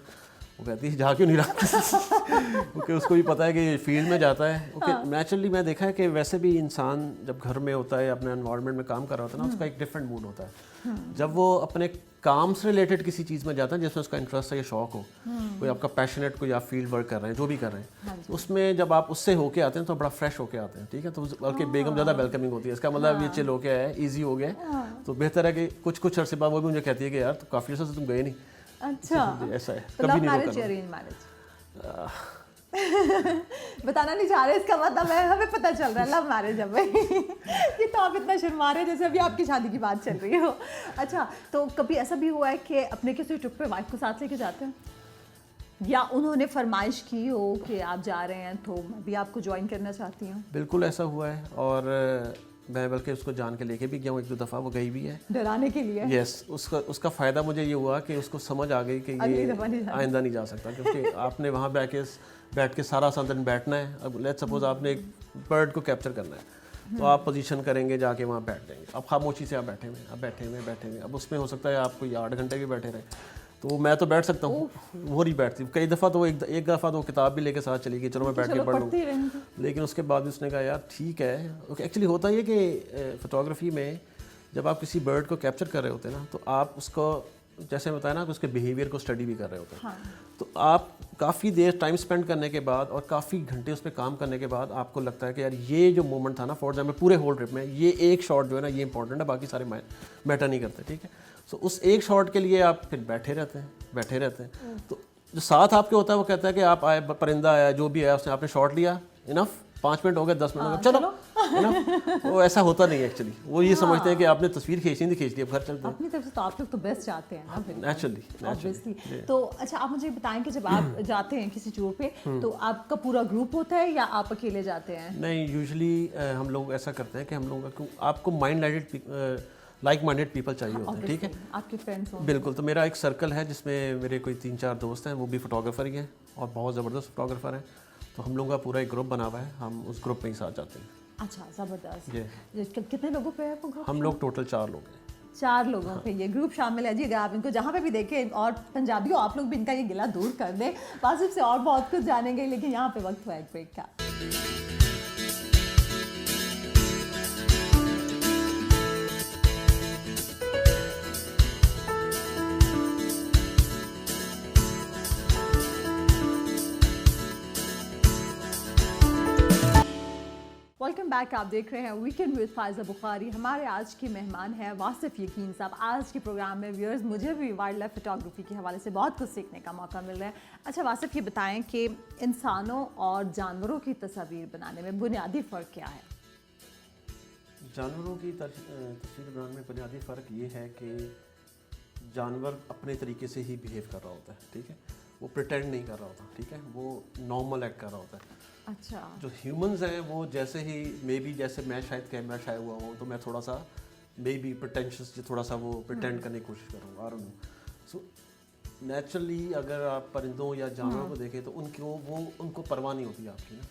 वो कहती है जा क्यों नहीं रहा, क्योंकि उसको भी पता है कि फील्ड में जाता है। ओके, नेचुरली मैं देखा है कि वैसे भी इंसान जब घर में होता है, अपने एनवायरनमेंट में काम कर रहा होता है ना, उसका एक डिफरेंट मूड होता है। जब वो अपने काम से रिलेटेड किसी चीज़ में जाता है जिसमें उसका इंटरेस्ट है या शौक हो, कोई आपका पैशनेट, कोई आप फील्ड वर्क कर रहे हैं, जो भी कर रहे हैं, उसमें जब आप उससे होके आते हैं तो बड़ा फ्रेश होके आते हैं, ठीक है। तो बल्कि बेगम ज़्यादा वेलकमिंग होती है, इसका मतलब ये चिल होके आया है, ईजी हो गया, तो बेहतर है कि कुछ अर्से बाद वो भी मुझे कहती है कि यार तो काफ़ी अर्से से तुम गए नहीं। अच्छा, ऐसा है। तो लव मैरिज या अरेंज मैरिज? बताना नहीं चाह रहे, इसका मतलब है हमें पता चल रहा है लव मैरिज है भाई। ये तो आप इतना शर्मा रहे हैं जैसे अभी आपकी शादी की बात चल रही हो। अच्छा, तो कभी ऐसा भी हुआ है कि अपने किसी ट्रिप पे वाइफ को साथ लेके जाते हैं, या उन्होंने फरमाइश की हो कि आप जा रहे हैं तो मैं भी आपको ज्वाइन करना चाहती हूँ? बिल्कुल ऐसा हुआ है, और मैं बल्कि उसको जान के लेके भी गया हूँ, 1-2 दफ़ा वो गई भी है डराने के लिए। यस, उसका फ़ायदा मुझे ये हुआ कि उसको समझ आ गई कि ये आइंदा नहीं जा सकता, क्योंकि आपने वहाँ बैठ के सारा दिन बैठना है। अब लेट्स सपोज आपने एक बर्ड को कैप्चर करना है, तो आप पोजीशन करेंगे, जाके वहाँ बैठ जाएंगे, अब खामोशी से आप बैठे हुए। अब उसमें हो सकता है आप कोई 8 घंटे भी बैठे रहे, तो मैं तो बैठ सकता हूँ, वो नहीं बैठती। कई दफ़ा तो एक दफ़ा तो किताब भी लेके साथ चली गई, चलो मैं बैठ के पढ़ लूँ, लेकिन उसके बाद उसने कहा यार ठीक है। एक्चुअली होता ये कि फोटोग्राफी में जब आप किसी बर्ड को कैप्चर कर रहे होते हैं ना, तो आप उसको जैसे बताया ना कि उसके बिहेवियर को स्टडी भी कर रहे होते हैं। हाँ। तो आप काफ़ी देर टाइम स्पेंड करने के बाद और काफ़ी घंटे उस पर काम करने के बाद आपको लगता है कि यार ये जो मोमेंट था ना, फॉर एग्जाम्पल पूरे होल ट्रिप में ये एक शॉट जो है ना, ये इंपॉर्टेंट है, बाकी सारे मैटर नहीं करते, ठीक है। सो उस एक शॉट के लिए आप फिर बैठे रहते हैं। तो जो साथ आपके होता है वो कहता है कि आप आए, परिंदा आया, जो भी आया, उसने आपने शॉट लिया, इनफ, 5 मिनट हो गए, 10 मिनट हो गए, चलो। वो ऐसा होता नहीं है एक्चुअली, वो ये समझते हैं कि आपने तस्वीर खींची नहीं खींच ली, अब घर चलते हैं। अपनी तरफ से तो आप लोग तो बेस्ट चाहते हैं ना, फिर नेचुरली। तो अच्छा, आप मुझे बताएं कि जब आप जाते हैं किसी टूर पे, तो आपका पूरा ग्रुप होता है या आप अकेले जाते हैं? नहीं, यूजुअली हम लोग ऐसा करते हैं कि हम लोग आपको लाइक माइंडेड पीपल चाहिए होते हैं, ठीक है, आपके फ्रेंड्स हों। बिल्कुल। तो मेरा एक सर्कल है जिसमें मेरे कोई 3-4 दोस्त हैं, वो भी फोटोग्राफर ही हैं और बहुत ज़बरदस्त फोटोग्राफर हैं। तो हम लोगों का पूरा एक ग्रुप बना हुआ है, हम उस ग्रुप में ही साथ जाते हैं। अच्छा, ज़बरदस्त। कितने लोगों पे है वो ग्रुप? हम लोग टोटल 4 लोग हैं। 4 लोगों पे ये ग्रुप शामिल है जी। अगर आप इनको जहाँ पे भी देखें, और पंजाबियों आप लोग भी इनका ये गिला दूर कर दें, वासिफ से और बहुत कुछ जानेंगे, लेकिन यहाँ पे वक्त हुआ एक ब्रेक का। Welcome back. आप देख रहे हैं वीकेंड विद फायजा बुखारी। हमारे आज के मेहमान हैं वासिफ यकीन साहब। आज के प्रोग्राम में व्यूअर्स मुझे भी वाइल्ड लाइफ फोटोग्राफी के हवाले से बहुत कुछ सीखने का मौका मिल रहा है। अच्छा वासिफ, ये बताएं कि इंसानों और जानवरों की तस्वीर बनाने में बुनियादी फ़र्क क्या है? जानवरों की तस्वीर बनाने में बुनियादी फ़र्क ये है कि जानवर अपने तरीके से ही बिहेव कर रहा होता है, ठीक है, वो प्रिटेंड नहीं कर रहा होता, ठीक है, वो नॉर्मल एक्ट कर रहा होता है। अच्छा। जो ह्यूमंस हैं वो जैसे ही मे बी जैसे मैं शायद कैमरा शाय हुआ हूँ तो मैं थोड़ा सा मे बी प्रिटेंशियस थोड़ा सा वो प्रिटेंड करने की कोशिश करूँगा। I don't know. So naturally अगर आप परिंदों या जानवरों को देखें तो उनको परवाह नहीं होती आपकी ना,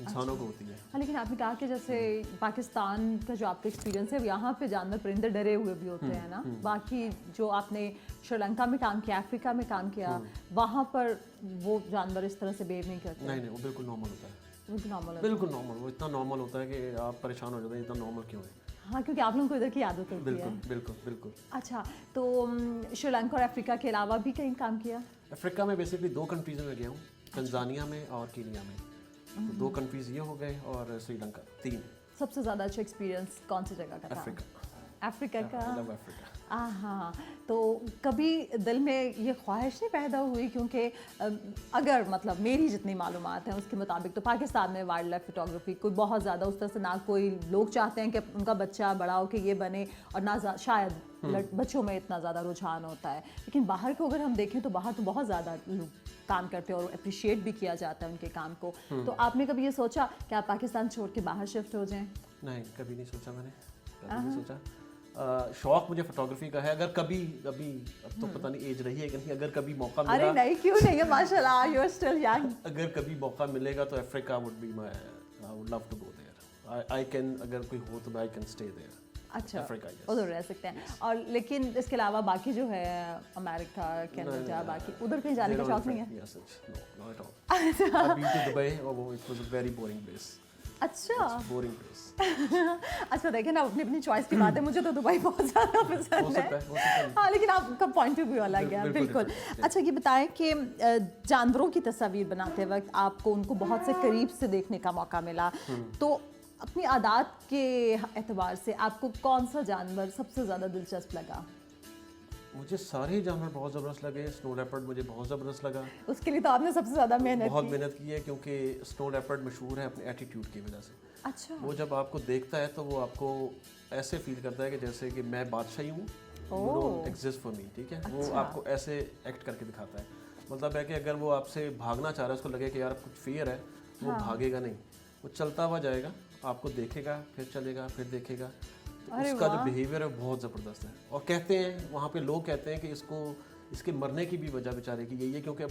इंसानों को होती है। हाँ, लेकिन आपने कहा कि जैसे पाकिस्तान का जो आपका एक्सपीरियंस है यहाँ पे जानवर परिंदे डरे हुए भी होते हैं ना। बाकी जो आपने श्रीलंका में काम किया, अफ्रीका में काम किया, वहाँ पर वो जानवर इस तरह से बिहेव नहीं करते? नहीं, वो बिल्कुल नॉर्मल होता है। बिल्कुल नॉर्मल? बिल्कुल नॉर्मल। वो इतना नॉर्मल होता है कि आप परेशान हो जाते हैं, इतना नॉर्मल क्यों है। हाँ, क्योंकि आप लोगों को इधर की आदत होती है। बिल्कुल बिल्कुल बिल्कुल। अच्छा, तो श्रीलंका और अफ्रीका के अलावा भी कहीं काम किया? अफ्रीका में बेसिकली 2 कंट्रीज़ में गया हूँ, तंजानिया में और कीनिया में। तो 2 कंट्रीज़ ये हो गए और श्रीलंका 3। सबसे ज़्यादा अच्छा एक्सपीरियंस कौन सी जगह का था? अफ्रीका का। हाँ, तो कभी दिल में ये ख्वाहिश नहीं पैदा हुई, क्योंकि अगर मतलब मेरी जितनी मालूमात हैं उसके मुताबिक तो पाकिस्तान में वाइल्ड लाइफ फोटोग्राफी कोई बहुत ज़्यादा उस तरह से ना कोई लोग चाहते हैं कि उनका बच्चा बड़ा हो के ये बने, और ना शायद बच्चों में इतना ज़्यादा रुझान होता है। लेकिन बाहर को अगर हम देखें तो बाहर तो बहुत ज़्यादा लोग काम करते हैं और अप्रिशिएट भी किया जाता है उनके काम को। तो आपने कभी ये सोचा कि आप पाकिस्तान छोड़ के बाहर शिफ्ट हो जाएं? नहीं, कभी नहीं सोचा मैंने, कभी नहीं सोचा। शौक मुझे फोटोग्राफी का है। अगर कभी अब तो पता नहीं एज रही है कि नहीं, अगर कभी मौका मिला। अरे नहीं, क्यों नहीं है, माशाल्लाह यू आर स्टिल यंग। अगर कभी मौका मिलेगा तो Africa would be my, I would love to go there. I can, अगर कोई हो तो आई कैन स्टे देयर। अच्छा, अफ्रीका उधर रह सकते हैं। और लेकिन इसके अलावा बाकी जो है अमेरिका, कनाडा, बाकी उधर कहीं जाने का शौक नहीं है? Yes, no, not at all. I been to Dubai और वो it was a very boring place. अच्छा, बोरिंग प्लेस। अच्छा, देखें ना, अपनी अपनी चॉइस की बात है। मुझे तो दुबई बहुत ज़्यादा पसंद है। हाँ, लेकिन आपका पॉइंट ऑफ व्यू अलग है। बिल्कुल। अच्छा, ये बताएं कि जानवरों की तस्वीर बनाते वक्त आपको उनको बहुत से करीब से देखने का मौका मिला, तो अपनी आदात के एतबार से आपको कौन सा जानवर सबसे ज़्यादा दिलचस्प लगा? मुझे सारे जानवर बहुत ज़बरदस्त लगे। स्नो लेपर्ड मुझे बहुत ज़बरदस्त लगा। उसके लिए तो आपने सबसे ज़्यादा बहुत मेहनत की है, क्योंकि स्नो लेपर्ड मशहूर है अपने एटीट्यूड की वजह से। अच्छा। वो जब आपको देखता है तो वो आपको ऐसे फील करता है कि जैसे कि मैं बादशाही हूँ, you don't exist for me, ठीक है। वो आपको ऐसे एक्ट करके दिखाता है। मतलब है कि अगर वो आपसे भागना चाह रहा है, उसको लगे कि यार कुछ फियर है, वो भागेगा नहीं, वो चलता हुआ जाएगा, आपको देखेगा, फिर चलेगा, फिर देखेगा। तो उसका जो बिहेवियर है बहुत ज़बरदस्त है। और कहते हैं वहाँ पे लोग कहते हैं कि इसके मरने की भी वजह बेचारे की यही है, क्योंकि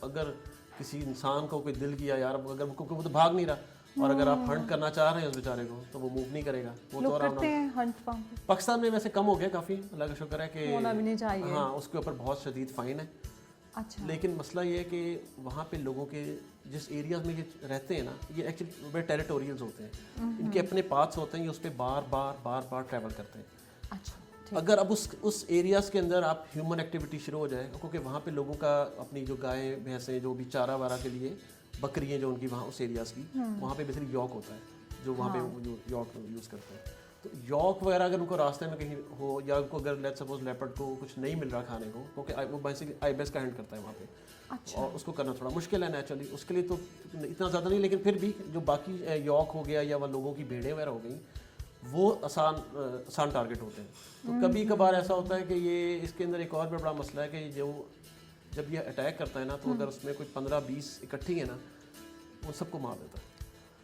अगर किसी इंसान को कोई दिल किया यार, अगर वो तो भाग नहीं रहा, और अगर आप हंट करना चाह रहे हैं उस बेचारे को तो वो मूव नहीं करेगा। वो तो करते हैं हंट। पाकिस्तान में वैसे कम हो गया काफ़ी, अल्लाह का शुक्र है कि होना भी नहीं चाहिए। हाँ, उसके ऊपर बहुत शदीद फ़ाइन है। अच्छा। लेकिन मसला ये है कि वहाँ पे लोगों के जिस एरियाज में ये रहते हैं ना, ये एक्चुअली वे टेरिटोरियल्स होते हैं, इनके अपने पाथ्स होते हैं, ये उस पर बार बार ट्रैवल करते हैं। अच्छा। अगर अब उस एरियाज़ के अंदर आप ह्यूमन एक्टिविटी शुरू हो जाए, क्योंकि वहाँ पे लोगों का अपनी जो गायें भैंसें जो भी चारा वारा के लिए, बकरियाँ जो उनकी वहाँ उस एरियाज़ की, वहाँ पे बेसिकली यॉक होता है जो वहाँ पे जो यॉक यूज़ करते हैं। तो यॉक वगैरह अगर उनको रास्ते में कहीं हो, या उनको अगर लेट्स सपोज लेपर्ड को कुछ नहीं मिल रहा खाने को, क्योंकि वो बेसिकली आईबीएस का हैंड करता है वहाँ पे। अच्छा। और उसको करना थोड़ा मुश्किल है नेचुरली, उसके लिए तो इतना ज़्यादा नहीं, लेकिन फिर भी जो बाकी यॉक हो गया या वह लोगों की भेड़ें वगैरह हो गई, वो आसान टारगेट होते हैं। तो कभी कभार ऐसा होता है कि ये इसके अंदर एक और भी बड़ा मसला है कि जब ये अटैक करता है ना, तो अगर उसमें कोई 15-20 इकट्ठी है ना, वो सबको मार देता है।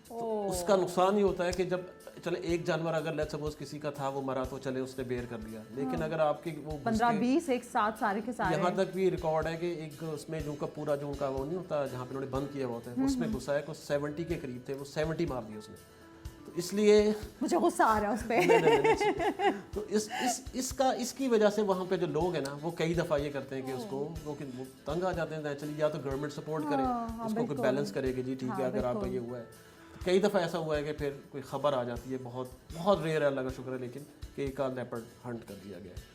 तो उसका नुकसान ये होता है कि जब चले एक जानवर अगर लेट्स सपोज किसी का था, वो मरा तो चले उसने बेर कर लिया, लेकिन अगर आपके वो 15-20 एक साथ सारे के सारे, यहाँ तक भी रिकॉर्ड है कि एक उसमें जो उनका पूरा जो उनका वो नहीं होता जहाँ पे उन्होंने बंद किया हुआ होता है, उसमें घुसा है कुछ 70 के करीब थे, वो 70 मार दिए उसने। तो इसलिए मुझे गुस्सा आ रहा है उस पे। तो इसकी वजह से वहाँ पे जो लोग हैं ना, वो कई दफ़ा ये करते हैं कि उसको वो तंग आ जाते हैं नेचुरली, या तो गवर्नमेंट सपोर्ट करे, उसको कोई बैलेंस करेगी, जी ठीक है अगर आपका ये हुआ है। कई दफ़ा ऐसा हुआ है कि फिर कोई ख़बर आ जाती है, बहुत रेयर है, अल्लाह का शुक्र है, लेकिन कि एक आध लेपर्ड हंट कर दिया गया है।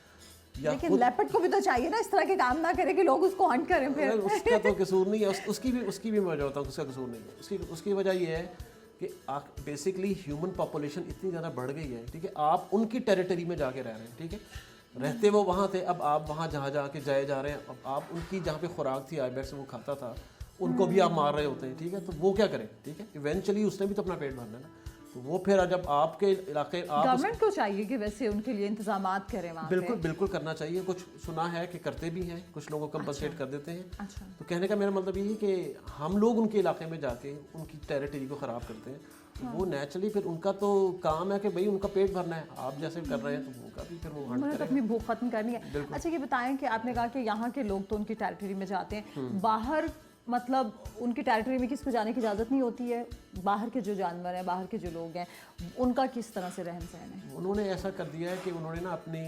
लेकिन लेपर्ड को भी तो चाहिए ना इस तरह के काम ना करे कि लोग उसको हंट करें। फिर उसका तो कसूर नहीं है, उसकी भी मैं बताता हूँ, उसका कसूर नहीं है। उसकी वजह ये है کہ بیسکلی ہیومن پاپولیشن اتنی زیادہ بڑھ گئی ہے, ٹھیک ہے, آپ ان کی ٹیریٹری میں جا کے رہ رہے ہیں, ٹھیک ہے, رہتے وہ وہاں تھے, اب آپ وہاں جہاں جا کے جا رہے ہیں, اب آپ ان کی جہاں پہ خوراک تھی آئی بیکس وہ کھاتا تھا, ان کو بھی آپ مار رہے ہوتے ہیں, ٹھیک ہے, تو وہ کیا کریں, ٹھیک ہے, ایونچولی اس نے بھی تو اپنا پیٹ بھرنا ہے نا. تو وہ پھر جب آپ کے علاقے گورنمنٹ کو چاہیے کہ ویسے ان کے لیے انتظامات کریں وہاں. بالکل بالکل کرنا چاہیے, کچھ سنا ہے کہ کرتے بھی ہیں, کچھ لوگوں کو کمپنسیٹ کر دیتے ہیں. تو کہنے کا میرا مطلب یہ ہے کہ ہم لوگ ان کے علاقے میں جا کے ان کی ٹیریٹری کو خراب کرتے ہیں. وہ نیچرلی پھر ان کا تو کام ہے کہ بھائی ان کا پیٹ بھرنا ہے, آپ جیسے کر رہے ہیں تو ان کا بھی پھر وہ انہوں نے اپنی بھوک ختم کرنی ہے. اچھا یہ بتائیں کہ آپ نے کہا کہ یہاں کے لوگ تو ان کی ٹیریٹری میں جاتے ہیں, باہر مطلب ان کی ٹیریٹری میں کس کو جانے کی اجازت نہیں ہوتی ہے؟ باہر کے جو جانور ہیں, باہر کے جو لوگ ہیں, ان کا کس طرح سے رہن سہن ہے؟ انہوں نے ایسا کر دیا ہے کہ انہوں نے نا اپنی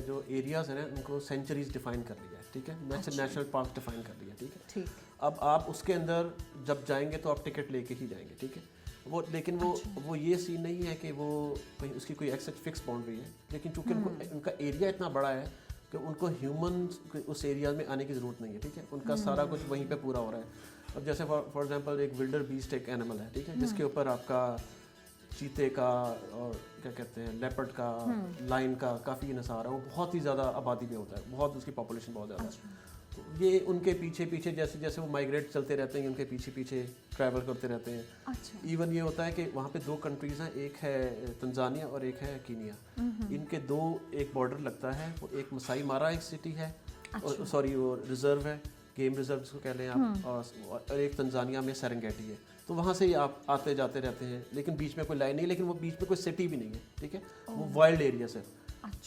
جو ایریاز ہیں نا ان کو سینچریز ڈیفائن کر لیا ہے, ٹھیک ہے, نیشنل پارک ڈیفائن کر لیا, ٹھیک ہے. ٹھیک. اب آپ اس کے اندر جب جائیں گے تو آپ ٹکٹ لے کے ہی جائیں گے, ٹھیک ہے. وہ لیکن وہ یہ سین نہیں ہے کہ وہ کہیں اس کی کوئی ایک سچ فکس باؤنڈری ہے, لیکن چونکہ ان کا ایریا اتنا بڑا ہے کہ ان کو ہیومن اس ایریا میں آنے کی ضرورت نہیں ہے, ٹھیک ہے, ان کا سارا کچھ وہیں پہ پورا ہو رہا ہے. اب جیسے فار ایگزامپل ایک ولڈر بیسٹ ایک اینیمل ہے, ٹھیک ہے, جس کے اوپر آپ کا چیتے کا اور کیا کہتے ہیں لیپرڈ کا, لائن کا کافی انحصار ہے, وہ بہت ہی زیادہ آبادی میں ہوتا ہے, بہت اس کی پاپولیشن بہت زیادہ ہے. تو یہ ان کے پیچھے پیچھے جیسے جیسے وہ مائگریٹ چلتے رہتے ہیں, ان کے پیچھے پیچھے ٹریول کرتے رہتے ہیں. ایون یہ ہوتا ہے کہ وہاں پہ 2 کنٹریز ہیں, ایک ہے تنزانیہ اور ایک ہے کینیا. ان کے 2 ایک بارڈر لگتا ہے, وہ ایک مسائی مارا ایک سٹی ہے, سوری وہ ریزرو ہے, گیم ریزرو جس کو کہہ لیں آپ, اور ایک تنزانیہ میں سرنگیٹی ہے. تو وہاں سے ہی آپ آتے جاتے رہتے ہیں, لیکن بیچ میں کوئی لائن نہیں, لیکن وہ بیچ میں کوئی سٹی بھی نہیں ہے, ٹھیک ہے, وہ وائلڈ ایریاز ہے.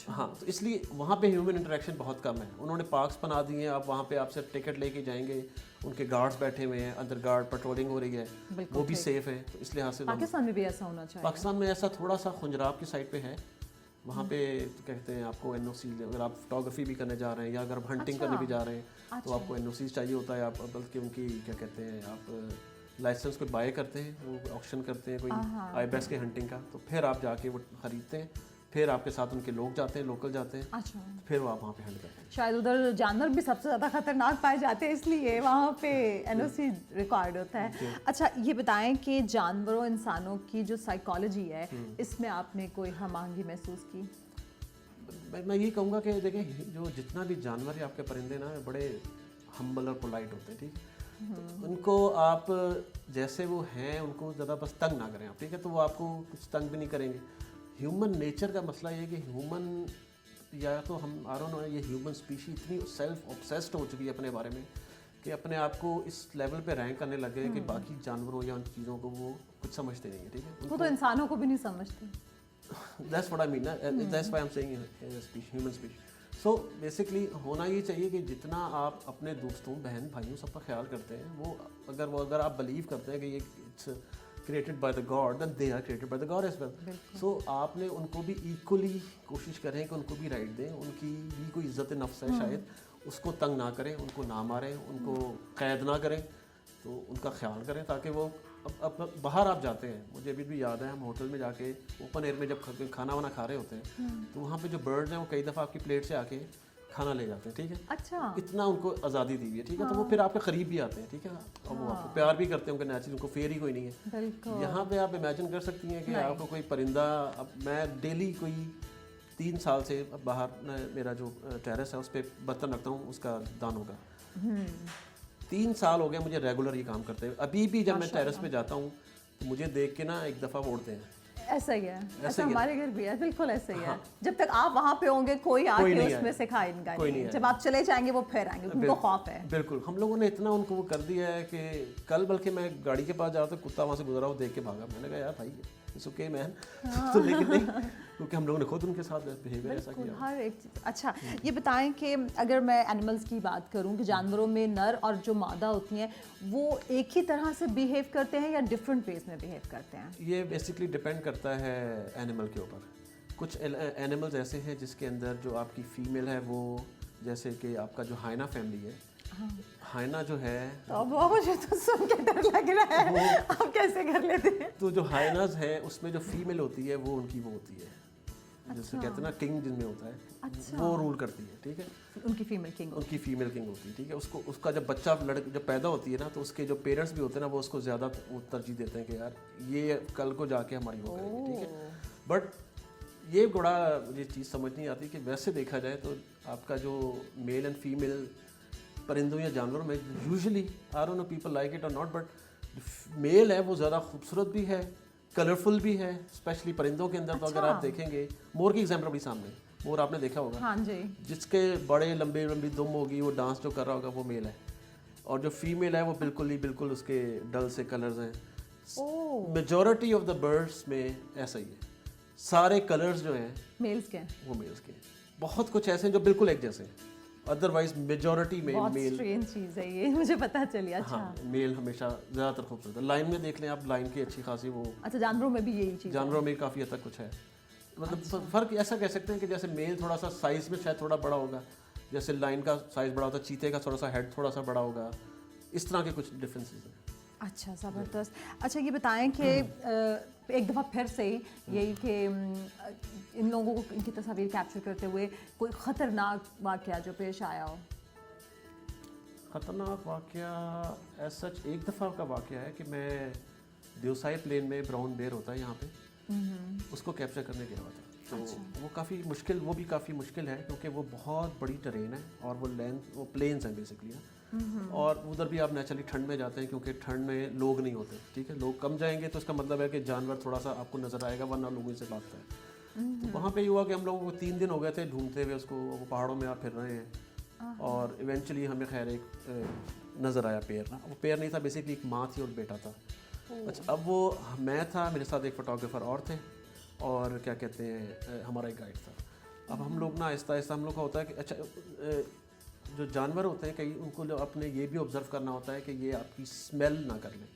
ہاں, تو اس لیے وہاں پہ ہیومن انٹریکشن بہت کم ہے. انہوں نے پارکس بنا دیے ہیں, آپ وہاں پہ آپ سے ٹکٹ لے کے جائیں گے, ان کے گارڈز بیٹھے ہوئے ہیں, اندر گارڈ پیٹرولنگ ہو رہی ہے, وہ بھی سیف ہے. تو اس لحاظ سے پاکستان میں بھی ایسا ہونا چاہیے. پاکستان میں ایسا تھوڑا سا خنجراب کی سائڈ پہ ہے, وہاں پہ کہتے ہیں آپ کو NOC, اگر آپ فوٹوگرافی بھی کرنے جا رہے ہیں یا اگر آپ ہنٹنگ کرنے بھی جا رہے ہیں تو آپ کو NOC چاہیے ہوتا ہے. آپ بلکہ ان کی کیا کہتے ہیں آپ لائسنس کو بائی کرتے ہیں, وہ آکشن کرتے ہیں کوئی آئی بیس کے ہنٹنگ کا, تو پھر آپ جا کے وہ خریدتے ہیں, پھر آپ کے ساتھ ان کے لوگ جاتے ہیں, لوکل جاتے ہیں, پھر وہ آپ وہاں پہ ہینڈ کرتے ہیں. شاید ادھر جانور بھی سب سے زیادہ خطرناک پائے جاتے ہیں, اس لیے وہاں پہ NOC ریکوائرڈ ہوتا ہے. اچھا یہ بتائیں کہ جانوروں انسانوں کی جو سائیکالوجی ہے, اس میں آپ نے کوئی ہم آہنگی محسوس کی؟ میں یہی کہوں گا کہ دیکھیں جو جتنا بھی جانور ہے آپ کے پرندے نا بڑے ہمبل اور پولائٹ ہوتے ہیں, ٹھیک, ان کو آپ جیسے وہ ہیں ان کو زیادہ بس تنگ نہ کریں آپ, ٹھیک ہے, تو وہ آپ کو کچھ تنگ بھی نہیں کریں گے. ہیومن نیچر کا مسئلہ یہ ہے کہ ہیومن یا تو ہم یہ ہیومن اسپیشی اتنی سیلف اوبسیسڈ ہو چکی ہے اپنے بارے میں کہ اپنے آپ کو اس لیول پہ رینک کرنے لگ گئے کہ باقی جانوروں یا ان چیزوں کو وہ کچھ سمجھتے نہیں ہیں, ٹھیک ہے, وہ تو انسانوں کو بھی نہیں سمجھتے. That's what I mean, that's why I'm saying human species. So basically ہونا یہ چاہیے کہ جتنا آپ اپنے دوستوں, بہن بھائیوں سب کا خیال کرتے ہیں, وہ اگر آپ بلیو کرتے ہیں کہ یہ it's created by the God, then they are created by the God as well. So آپ نے ان کو بھی ایکولی کوشش کریں کہ ان کو بھی رائٹ دیں, ان کی بھی کوئی عزت نفس ہے شاید, اس کو تنگ نہ کریں, ان کو نہ ماریں, ان کو قید نہ کریں, تو ان کا خیال کریں تاکہ وہ اب باہر آپ جاتے ہیں, مجھے ابھی بھی یاد ہے ہم ہوٹل میں جا کے اوپن ایئر میں جب کھانا وانا کھا رہے ہوتے ہیں تو وہاں پہ جو برڈز ہیں وہ کئی دفعہ آپ کی پلیٹ سے آ کے کھانا لے جاتے ہیں, ٹھیک ہے, اچھا, اتنا ان کو آزادی دی ہوئی ہے, ٹھیک ہے, تو وہ پھر آپ کے قریب بھی آتے ہیں, ٹھیک ہے, اور وہ آپ کو پیار بھی کرتے ہیں, ان کا نیچرل ان کو فیئر ہی کوئی نہیں ہے. یہاں پہ آپ امیجن کر سکتی ہیں کہ آپ کو کوئی پرندہ, اب میں ڈیلی کوئی 3 سال سے باہر میرا جو ٹیرس ہے اس پہ برتن رکھتا ہوں اس کا دانوں کا, 3 سال ہو گئے مجھے ریگولر یہ کام کرتے ہوئے. ابھی بھی جب میں ٹیرس پہ جاتا ہوں تو مجھے دیکھ کے نا ایک دفعہ اڑتے ہیں. ایسا ہی ہے, ایسا ہمارے گھر بھی ہے, بالکل ایسا ہی ہے. جب تک آپ وہاں پہ ہوں گے کوئی آ کے اس میں سے کھائے نہیں, جب آپ چلے جائیں گے وہ پھر آئیں گے, ان کو خوف ہے. بالکل, ہم لوگوں نے اتنا ان کو وہ کر دیا ہے کہ کل بلکہ میں گاڑی کے پاس جا رہا تھا, کتا وہاں سے گزرا, وہ دیکھ کے بھاگا. میں نے کہا یار بھائی اٹس اوکے مین, تو لیکن نہیں, کیونکہ ہم لوگوں نے خود ان کے ساتھ بیہیویئر ایسا کیا ہر ایک چیز. اچھا یہ بتائیں کہ اگر میں اینیملس کی بات کروں کہ جانوروں میں نر اور جو مادہ ہوتی ہیں وہ ایک ہی طرح سے بیہیو کرتے ہیں یا ڈفرینٹ ویز میں بیہیو کرتے ہیں؟ یہ بیسکلی ڈپینڈ کرتا ہے اینیمل کے اوپر. کچھ اینیملز ایسے ہیں جس کے اندر جو آپ کی فیمیل ہے وہ, جیسے کہ آپ کا جو ہائنا فیملی ہے, ہائنا جو ہے, مجھے تو سن کے ڈر لگ رہا ہے, آپ کیسے کر لیتے ہیں؟ تو جو ہائناز ہے اس میں جو فیمیل ہوتی ہے وہ ان کی وہ ہوتی ہے जैसे कहते हैं ना किंग जिनमें होता है वो रूल करती है, ठीक है, उनकी फीमेल किंग होती है, ठीक है। उसका जब बच्चा जब पैदा होती है ना तो उसके जो पेरेंट्स भी होते हैं ना वो उसको ज़्यादा तरजीह देते हैं कि यार ये कल को जाके हमारी वो करेगी, ठीक है। बट ये बड़ा मुझे चीज़ समझ नहीं आती कि वैसे देखा जाए तो आपका जो मेल एंड फीमेल परिंदों या जानवरों में usually I don't know people like it और नॉट, बट मेल है वो ज़्यादा खूबसूरत भी है, कलरफुल भी है, स्पेशली परिंदों के अंदर। तो अगर आप देखेंगे मोर की एग्जाम्पल भी सामने, मोर आपने देखा होगा, हाँ जी, जिसके बड़े लंबी दुम होगी, वो डांस जो कर रहा होगा वो मेल है, और जो फीमेल है वो बिल्कुल उसके डल से कलर्स हैं। मेजॉरिटी ऑफ द बर्ड्स में ऐसा ही है, सारे कलर्स जो हैं मेल्स के वो मेल्स के। बहुत कुछ ऐसे हैं जो बिल्कुल एक जैसे, अदरवाइज मेजॉरिटी में बहुत मेल। स्ट्रेंज चीज़ है ये, मुझे पता चली। अच्छा हाँ, मेल हमेशा ज़्यादातर खूबसूरत है। लाइन में देख लें आप, लाइन की अच्छी खासी वो, अच्छा जानवरों में भी यही चीज़, जानवरों में काफ़ी हद तक कुछ है। मतलब फ़र्क ऐसा कह सकते हैं कि जैसे मेल थोड़ा सा साइज़ में शायद थोड़ा बड़ा होगा, जैसे लाइन का साइज़ बड़ा होता है, चीते का थोड़ा सा हेड थोड़ा सा बड़ा होगा, इस तरह के कुछ डिफरेंसेस हैं। अच्छा ज़बरदस्त। अच्छा ये बताएं कि एक दफ़ा फिर से यही कि इन लोगों को इनकी तस्वीर कैप्चर करते हुए कोई ख़तरनाक वाक़या जो पेश आया हो। ख़तरनाक वाक़या ऐसा एक दफ़ा का वाक़या है कि मैं देवसाई प्लेन में ब्राउन बेयर होता है यहाँ पे, उसको कैप्चर करने गया हुआ था। तो वो काफ़ी मुश्किल, वो भी काफ़ी मुश्किल है क्योंकि वो बहुत बड़ी टरेन है और वो प्लेन्स हैं बेसिकली, और उधर भी आप नेचुरली ठंड में जाते हैं क्योंकि ठंड में लोग नहीं होते, ठीक है। लोग कम जाएंगे तो इसका मतलब है कि जानवर थोड़ा सा आपको नज़र आएगा, वरना लोगों से भागता है। तो वहाँ पे ये हुआ कि हम लोगों को 3 दिन हो गए थे ढूंढते हुए उसको, वो पहाड़ों में आप फिर रहे हैं, और इवेंचुअली हमें खैर एक नज़र आया पेयर ना। वो पेयर नहीं था, बेसिकली एक माँ थी और बेटा था। अच्छा, अब वो मैं था, मेरे साथ एक फोटोग्राफर और थे, और क्या कहते हैं हमारा एक गाइड था। अब हम लोग ना आहिस्ता आहिस्ता हम लोग का होता है कि अच्छा जो जानवर होते हैं कई, उनको अपने ये भी ऑब्ज़र्व करना होता है कि ये आपकी स्मेल ना कर ले।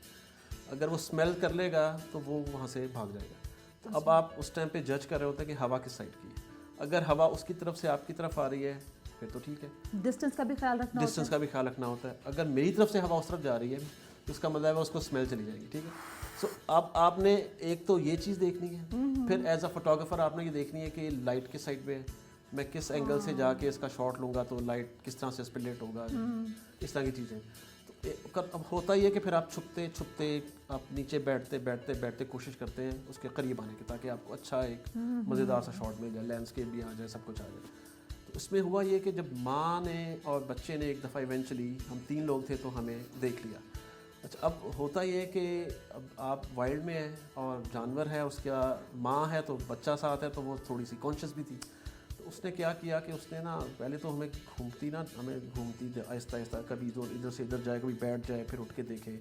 अगर वो स्मेल कर लेगा तो वो वहाँ से भाग जाएगा। तो अब आप उस टाइम पे जज कर रहे होते हैं कि हवा किस साइड की है। अगर हवा उसकी तरफ से आपकी तरफ आ रही है फिर तो ठीक है, डिस्टेंस का भी ख्याल रखना होता है। अगर मेरी तरफ से हवा उस तरफ जा रही है तो इसका मतलब है उसको स्मेल चली जाएगी, ठीक है। सो अब आपने एक तो ये चीज़ देखनी है, फिर एज अ फोटोग्राफर आपने ये देखनी है कि लाइट किस साइड पे है, मैं किस एंगल से जाके इसका शॉट लूँगा तो लाइट किस तरह से स्प्लिट होगा, इस तरह की चीज़ें। तो अब होता ही है कि फिर आप छुपते आप नीचे बैठते कोशिश करते हैं उसके करीब आने की, ताकि आपको अच्छा एक मज़ेदार सा शॉट मिल जाए, लैंडस्केप भी आ जाए, सब कुछ आ जाए। तो इसमें हुआ ये कि जब माँ ने और बच्चे ने एक दफ़ा इवेंचुअली, हम 3 लोग थे तो हमें देख लिया। अच्छा, अब होता ये है कि अब आप वाइल्ड में हैं और जानवर है, उसका माँ है तो बच्चा साथ है, तो वो थोड़ी सी कॉन्शियस भी थी। तो उसने क्या किया कि उसने ना पहले तो हमें घूमती आहिस्ता आहिस्ता, कभी तो इधर से इधर जाए, कभी बैठ जाए, फिर उठ के देखे।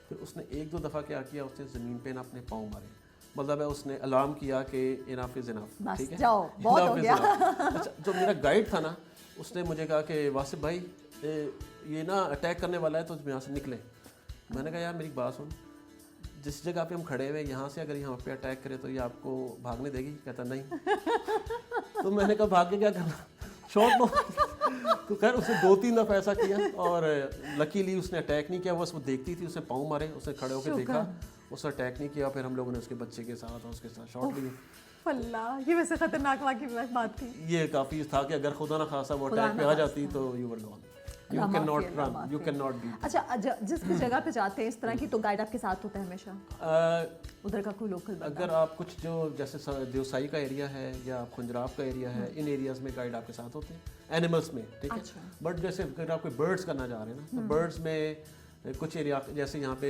फिर उसने 1-2 दफ़ा क्या किया, उसने ज़मीन पे ना अपने पाँव मारे, मतलब है उसने अलार्म किया कि इनफ इज़ इनफ, ठीक है, जाओ, बहुत हो गया। अच्छा, जो मेरा गाइड था ना उसने मुझे कहा कि वासिफ भाई ये ना अटैक करने वाला है तो यहाँ से निकले। मैंने कहा यार मेरी बात सुन, जिस जगह पे हम खड़े हुए यहाँ से अगर यहाँ पे अटैक करे तो ये आपको भागने देगी? कहता नहीं। तो मैंने कहा भाग के क्या करना, शॉट लो। तो खैर उसने 2-3 दफ़ा ऐसा किया और लकीली उसने अटैक नहीं किया, बस वो देखती थी, उसने पाँव मारे, उसने खड़े होकर देखा, उसने अटैक नहीं किया। फिर हम लोगों ने उसके बच्चे के साथ और उसके साथ शॉट लिए। अल्लाह, ये वैसे खतरनाक बात थी। ये काफ़ी था कि अगर खुदा ना खासा वो अटैक पे आ जाती तो you were gone, you can not run, you can not be. अच्छा, जिस जगह पे जाते हैं इस तरह की, तो गाइड आपके साथ होता है हमेशा? उधर का कोई लोकल बंदा? अगर आप कुछ जो जैसे देवसाई का एरिया है या खुंजराव का एरिया है, इन एरियाज़ में गाइड आपके साथ होते हैं, एनिमल्स में, ठीक है। बट जैसे अगर आप कोई बर्ड्स करना चाह रहे हैं ना, तो बर्ड्स में कुछ एरिया, जैसे यहाँ पे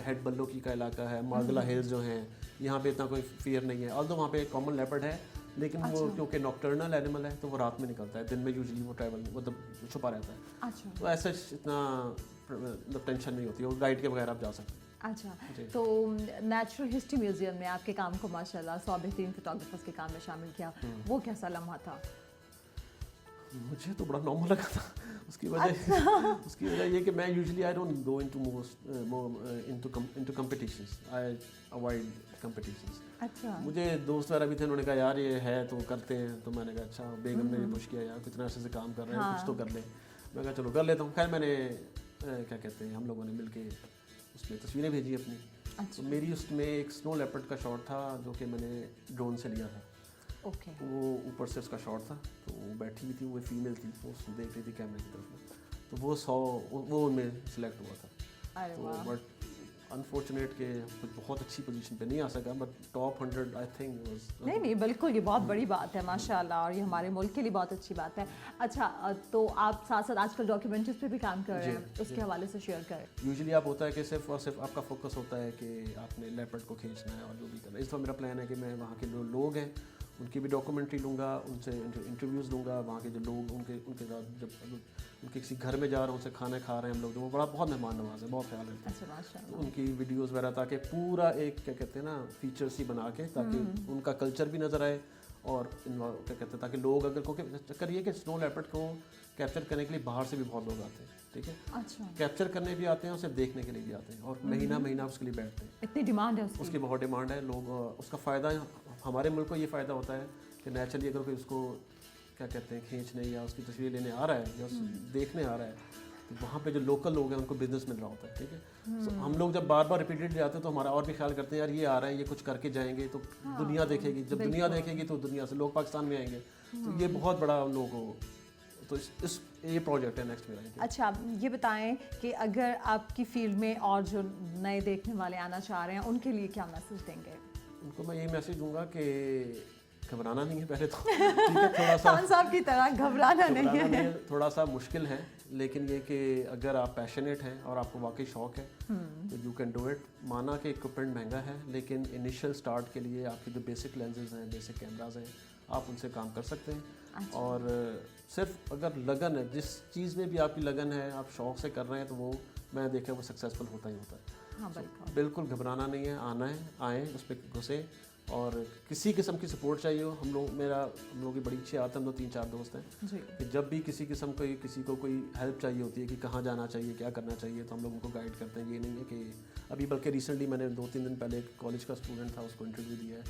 हेड बल्लोकी का इलाका है, मार्गला हिल्स जो हैं, यहाँ पे इतना कोई फियर नहीं है। ऑल्दो वहाँ पे कॉमन लेपर्ड है, लेकिन वो क्योंकि नॉक्टर्नल एनिमल है तो वो रात में निकलता है, दिन में यूजुअली वो ट्रैवल मतलब छुपा रहता है। अच्छा। तो ऐसा इतना टेंशन नहीं होती, वो गाइड के बगैर आप जा सकते हैं। अच्छा, तो नेचुरल हिस्ट्री म्यूजियम ने आपके काम को माशाल्लाह 100 बेहतरीन फोटोग्राफर्स के काम में शामिल किया, वो कैसा लम्हा था? मुझे तो बड़ा नॉर्मल लगा था। उसकी वजह ये कि मैं usually I don't go into competitions, I avoid competitions. अच्छा, मुझे दोस्त वगैरह भी थे, उन्होंने कहा यार ये है तो करते हैं, तो मैंने कहा अच्छा, बेगम ने भी पुश किया यार कितना अच्छे से काम कर रहे हैं, कुछ तो कर ले। मैं कहा चलो कर लेता हूँ। खैर मैंने क्या कहते हैं, हम लोगों ने मिलके उसमें तस्वीरें भेजी अपनी। तो मेरी उसमें एक स्नो लेपर्ड का शॉट था जो कि मैंने ड्रोन से लिया था। ओके वो ऊपर से उसका शॉट था, तो वो बैठी हुई थी, वो फीमेल थी, वो देख रही थी कैमरे की तरफ में, तो वो उनमें सेलेक्ट हुआ था। अरे तो वाह, बट अनफॉर्चुनेट के कुछ बहुत अच्छी पोजीशन पे नहीं आ सका, but top 100 I think was. नहीं नहीं बिल्कुल, ये बहुत बड़ी बात है माशाल्लाह, और ये हमारे मुल्क के लिए बहुत अच्छी बात है। अच्छा, तो आप साथ साथ आजकल डॉक्यूमेंट्रीज पे भी काम कर रहे हैं, उसके हवाले से शेयर करें। यूजुअली आप होता है कि सिर्फ और सिर्फ आपका फोकस होता है कि आपने लेपर्ड को खींचना है और जो भी करना है। इस दफ़ा मेरा प्लान है कि मैं वहाँ के जो लोग हैं उनकी भी डॉक्यूमेंट्री लूँगा, उनसे इंटरव्यूज़ लूँगा, वहाँ के जो लोग उनके साथ जब उनके किसी घर में जा रहा हूँ, उनसे खाने खा रहे हैं हम लोग, जो वो बहुत मेहमान नवाज है, बहुत ख्याल रखते हैं। अच्छा माशाल्लाह। तो उनकी वीडियोज़ वगैरह, ताकि पूरा एक क्या कहते हैं ना फीचर्स ही बना के, ताकि उनका कल्चर भी नज़र आए, और क्या कहते हैं ताकि लोग अगर, क्योंकि चक्कर ये कि स्नो लेपर्ड को कैप्चर करने के लिए बाहर से भी बहुत लोग आते हैं, ठीक है। अच्छा, कैप्चर करने भी आते हैं और सिर्फ देखने के लिए भी आते हैं, और महीना उसके लिए बैठते हैं। इतनी डिमांड है उसकी। उसकी बहुत डिमांड है। लोग उसका फ़ायदा, हमारे मुल्क को ये फ़ायदा होता है कि नेचुरली अगर कोई उसको क्या कहते हैं खींचने या उसकी तस्वीर लेने आ रहा है या देखने आ रहा है, तो वहाँ पे जो लोकल लोग हैं उनको बिजनेस मिल रहा होता है, ठीक है। So, हम लोग जब बार बार रिपीटेडली आते हैं तो हमारा और भी ख्याल करते हैं यार ये आ रहा है, ये कुछ करके जाएंगे तो दुनिया देखेगी, जब दुनिया देखेगी तो दुनिया से लोग पाकिस्तान में आएंगे, तो ये बहुत बड़ा उन लोगों को, तो इस ये प्रोजेक्ट है नेक्स्ट मेरा। अच्छा, आप ये बताएं कि अगर आपकी फील्ड में और जो नए देखने वाले आना चाह रहे हैं उनके लिए क्या मैसेज देंगे? उनको मैं यही मैसेज दूंगा कि घबराना नहीं है पहले तो, ठीक है, थोड़ा सा खान साहब की तरह घबराना नहीं है। थोड़ा सा मुश्किल है, लेकिन ये कि अगर आप पैशनेट हैं और आपको वाकई शौक है तो यू कैन डू इट। माना कि इक्विपमेंट महंगा है, लेकिन इनिशियल स्टार्ट के लिए आपके जो बेसिक लेंसेज हैं, बेसिक कैमराज हैं, आप उनसे काम कर सकते हैं। अच्छा। और सिर्फ अगर लगन है, जिस चीज़ में भी आपकी लगन है, आप शौक से कर रहे हैं, तो वो मैं देखा वो सक्सेसफुल होता ही होता है। हाँ बिल्कुल। बिल्कुल घबराना नहीं है, आना है, आएँ, उस पर घुसे, और किसी किस्म की सपोर्ट चाहिए हो, हम लोगों की बड़ी अच्छी आदत है, हम लोग 3-4 दोस्त हैं जी। कि जब भी किसी को कोई हेल्प चाहिए होती है कि कहाँ जाना चाहिए, क्या करना चाहिए, तो हम लोग उनको गाइड करते हैं। ये नहीं है कि अभी, बल्कि रिसेंटली मैंने 2-3 दिन पहले एक कॉलेज का स्टूडेंट था, उसको इंटरव्यू दिया है,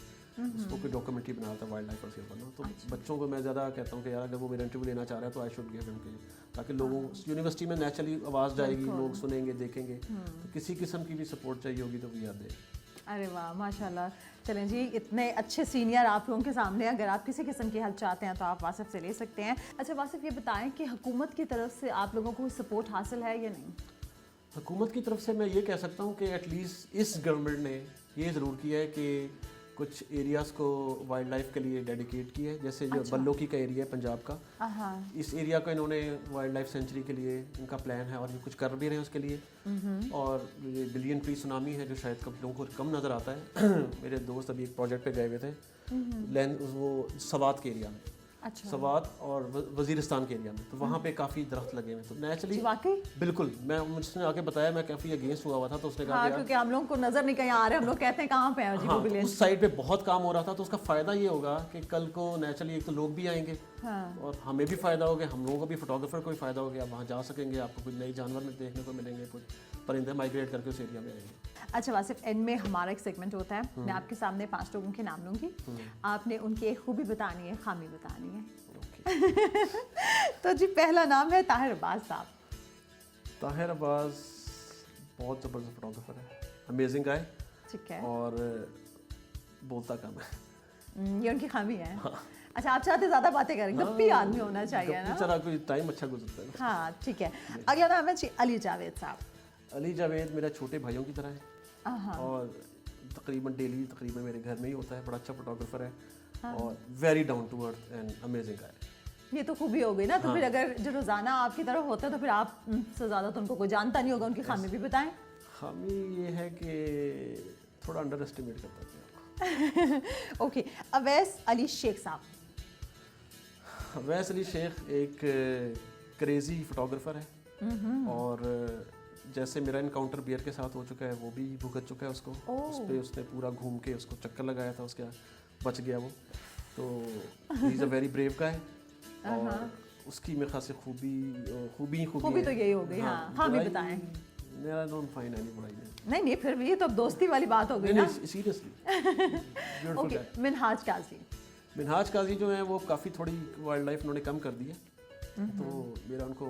उसको कोई डॉक्यूमेंट्री बनाना था वाइल्ड लाइफ और ना, तो बच्चों को मैं ज़्यादा कहता हूँ कि यार अगर वो मेरा इंटरव्यू लेना चाह रहा है तो आई शुड गिव हिम, ताकि लोगों यूनिवर्सिटी में नेचुरली आवाज़ जाएगी, लोग सुनेंगे, देखेंगे, तो किसी किस्म की भी सपोर्ट चाहिए होगी तो भी याद दे। अरे वाह माशाल्लाह। चलें जी, इतने अच्छे सीनियर आप लोगों के सामने, अगर आप किसी किस्म की हेल्प चाहते हैं तो आप वासिफ से ले सकते हैं। अच्छा वासिफ, ये बताएं कि हुकूमत की तरफ से आप लोगों को सपोर्ट हासिल है या नहीं? हुकूमत की तरफ से मैं ये कह सकता हूँ कि एटलीस्ट इस गवर्नमेंट ने ये ज़रूर किया है कि कुछ एरियाज़ को वाइल्ड लाइफ के लिए डेडिकेट किया है, जैसे जो बल्लोकी का एरिया है पंजाब का, इस एरिया को इन्होंने वाइल्ड लाइफ सेंचुरी के लिए इनका प्लान है, और ये कुछ कर भी रहे हैं उसके लिए। और ये बिलियन ट्री सुनामी है जो शायद कब लोगों को कम नज़र आता है। मेरे दोस्त अभी एक प्रोजेक्ट पे गए हुए थे वो सवात के एरिया में, अच्छा। सवात और वजीरिस्तान के एरिया में, तो वहाँ पे काफ़ी दरख्त लगे हुए, तो नेचुरली वाकई बिल्कुल, मैं मुझसे आके बताया, मैं काफ़ी अगेंस्ट हुआ था, तो उसने कहा कि क्योंकि हम लोगों को नजर नहीं कहीं आ रहे, हम लोग कहते हैं कहाँ पे है जी वो बिलियन। उस साइड पे बहुत काम हो रहा था, तो उसका फ़ायदा ये होगा कि कल को नेचुरली एक तो लोग भी आएंगे, और हमें भी फ़ायदा होगा, हम लोगों को भी, फोटोग्राफर को भी फ़ायदा हो गया, वहाँ जा सकेंगे, आपको कुछ नए जानवर में देखने को मिलेंगे, कुछ परिंदे माइग्रेट करके उस एरिया में आएंगे। अच्छा वासिफ, एंड में हमारा एक सेगमेंट होता है, मैं आपके सामने 5 लोगों के नाम लूँगी, आपने उनकी एक खूबी बतानी है, खामी बतानी है। तो जी पहला नाम है ताहिर अब्बास साहब। ताहिर अब्बास बहुत ज़बरदस्त फोटोग्राफर है, अमेजिंग गाय, ठीक है, और बोलता कम है, ये उनकी खामी है। अच्छा, आप चाहते ज़्यादा बातें करें, गप्पी आदमी होना चाहिए ना, चला कोई टाइम अच्छा गुजरता है। हाँ ठीक है। अगला नाम है अली जावेद साहब। अली जावेद मेरा छोटे भाइयों की तरह है, और तकरीबन डेली मेरे घर में ही होता है, बड़ा अच्छा फोटोग्राफर है, और very down to earth and amazing guy. ये तो खूबी हो गई ना, तो फिर अगर जो रोज़ाना आपकी तरफ होता है तो फिर आप से ज़्यादा तो उनको कोई जानता नहीं होगा, उनकी खामी भी बताएं। खामी ये है कि थोड़ा अंडर एस्टिमेट करता है। ओके, अवैस अली शेख साहब। अवैस अली शेख एक क्रेज़ी फोटोग्राफर है, और जैसे मेरा इनकाउंटर बियर के साथ हो चुका है, वो भी भुगत चुका है उसको, उस पर उसने पूरा घूम के उसको चक्कर लगाया था, उसका बच गया वो, तो he is a very brave guy, और उसकी मेरे ख्याल से खूबी तो यही हो गई। हाँ भी बताएं। मेरा डोंट फाइंड एनी बुराई नहीं, फिर भी ये तो दोस्ती वाली बात हो गई ना, सीरियसली। ओके, मिनहाज काजी। मिनहाज काजी जो है वो काफ़ी थोड़ी वाइल्ड लाइफ उन्होंने कम कर दी है, तो मेरा उनको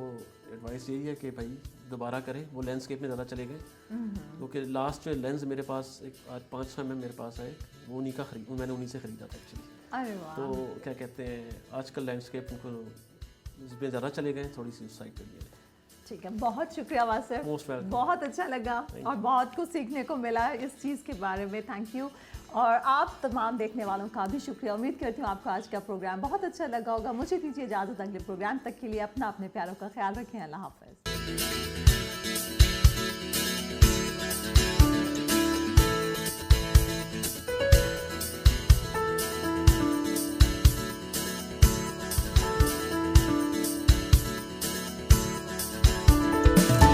एडवाइस यही है कि भाई दोबारा करें, वो लैंडस्केप में ज़्यादा चले गए, क्योंकि लास्ट जो लेंस मेरे पास एक आज 5-6 में मेरे पास है, वो मैंने उन्हीं से ख़रीदा था एक्चुअली। ارے واہ. تو کیا کہتے ہیں آج کل لینڈسکیپ ان کو اس میں زیادہ چلے گئے, تھوڑی سی اس سائڈ پہ بھی. ٹھیک ہے, بہت شکریہ واسف, بہت اچھا لگا اور بہت کچھ سیکھنے کو ملا اس چیز کے بارے میں. Thank you. اور آپ تمام دیکھنے والوں کا بھی شکریہ. امید کرتی ہوں آپ کو آج کا پروگرام بہت اچھا لگا ہوگا. مجھے دیجیے اجازت اگلے پروگرام تک کے لیے. اپنے پیاروں کا خیال رکھیں. اللہ حافظ.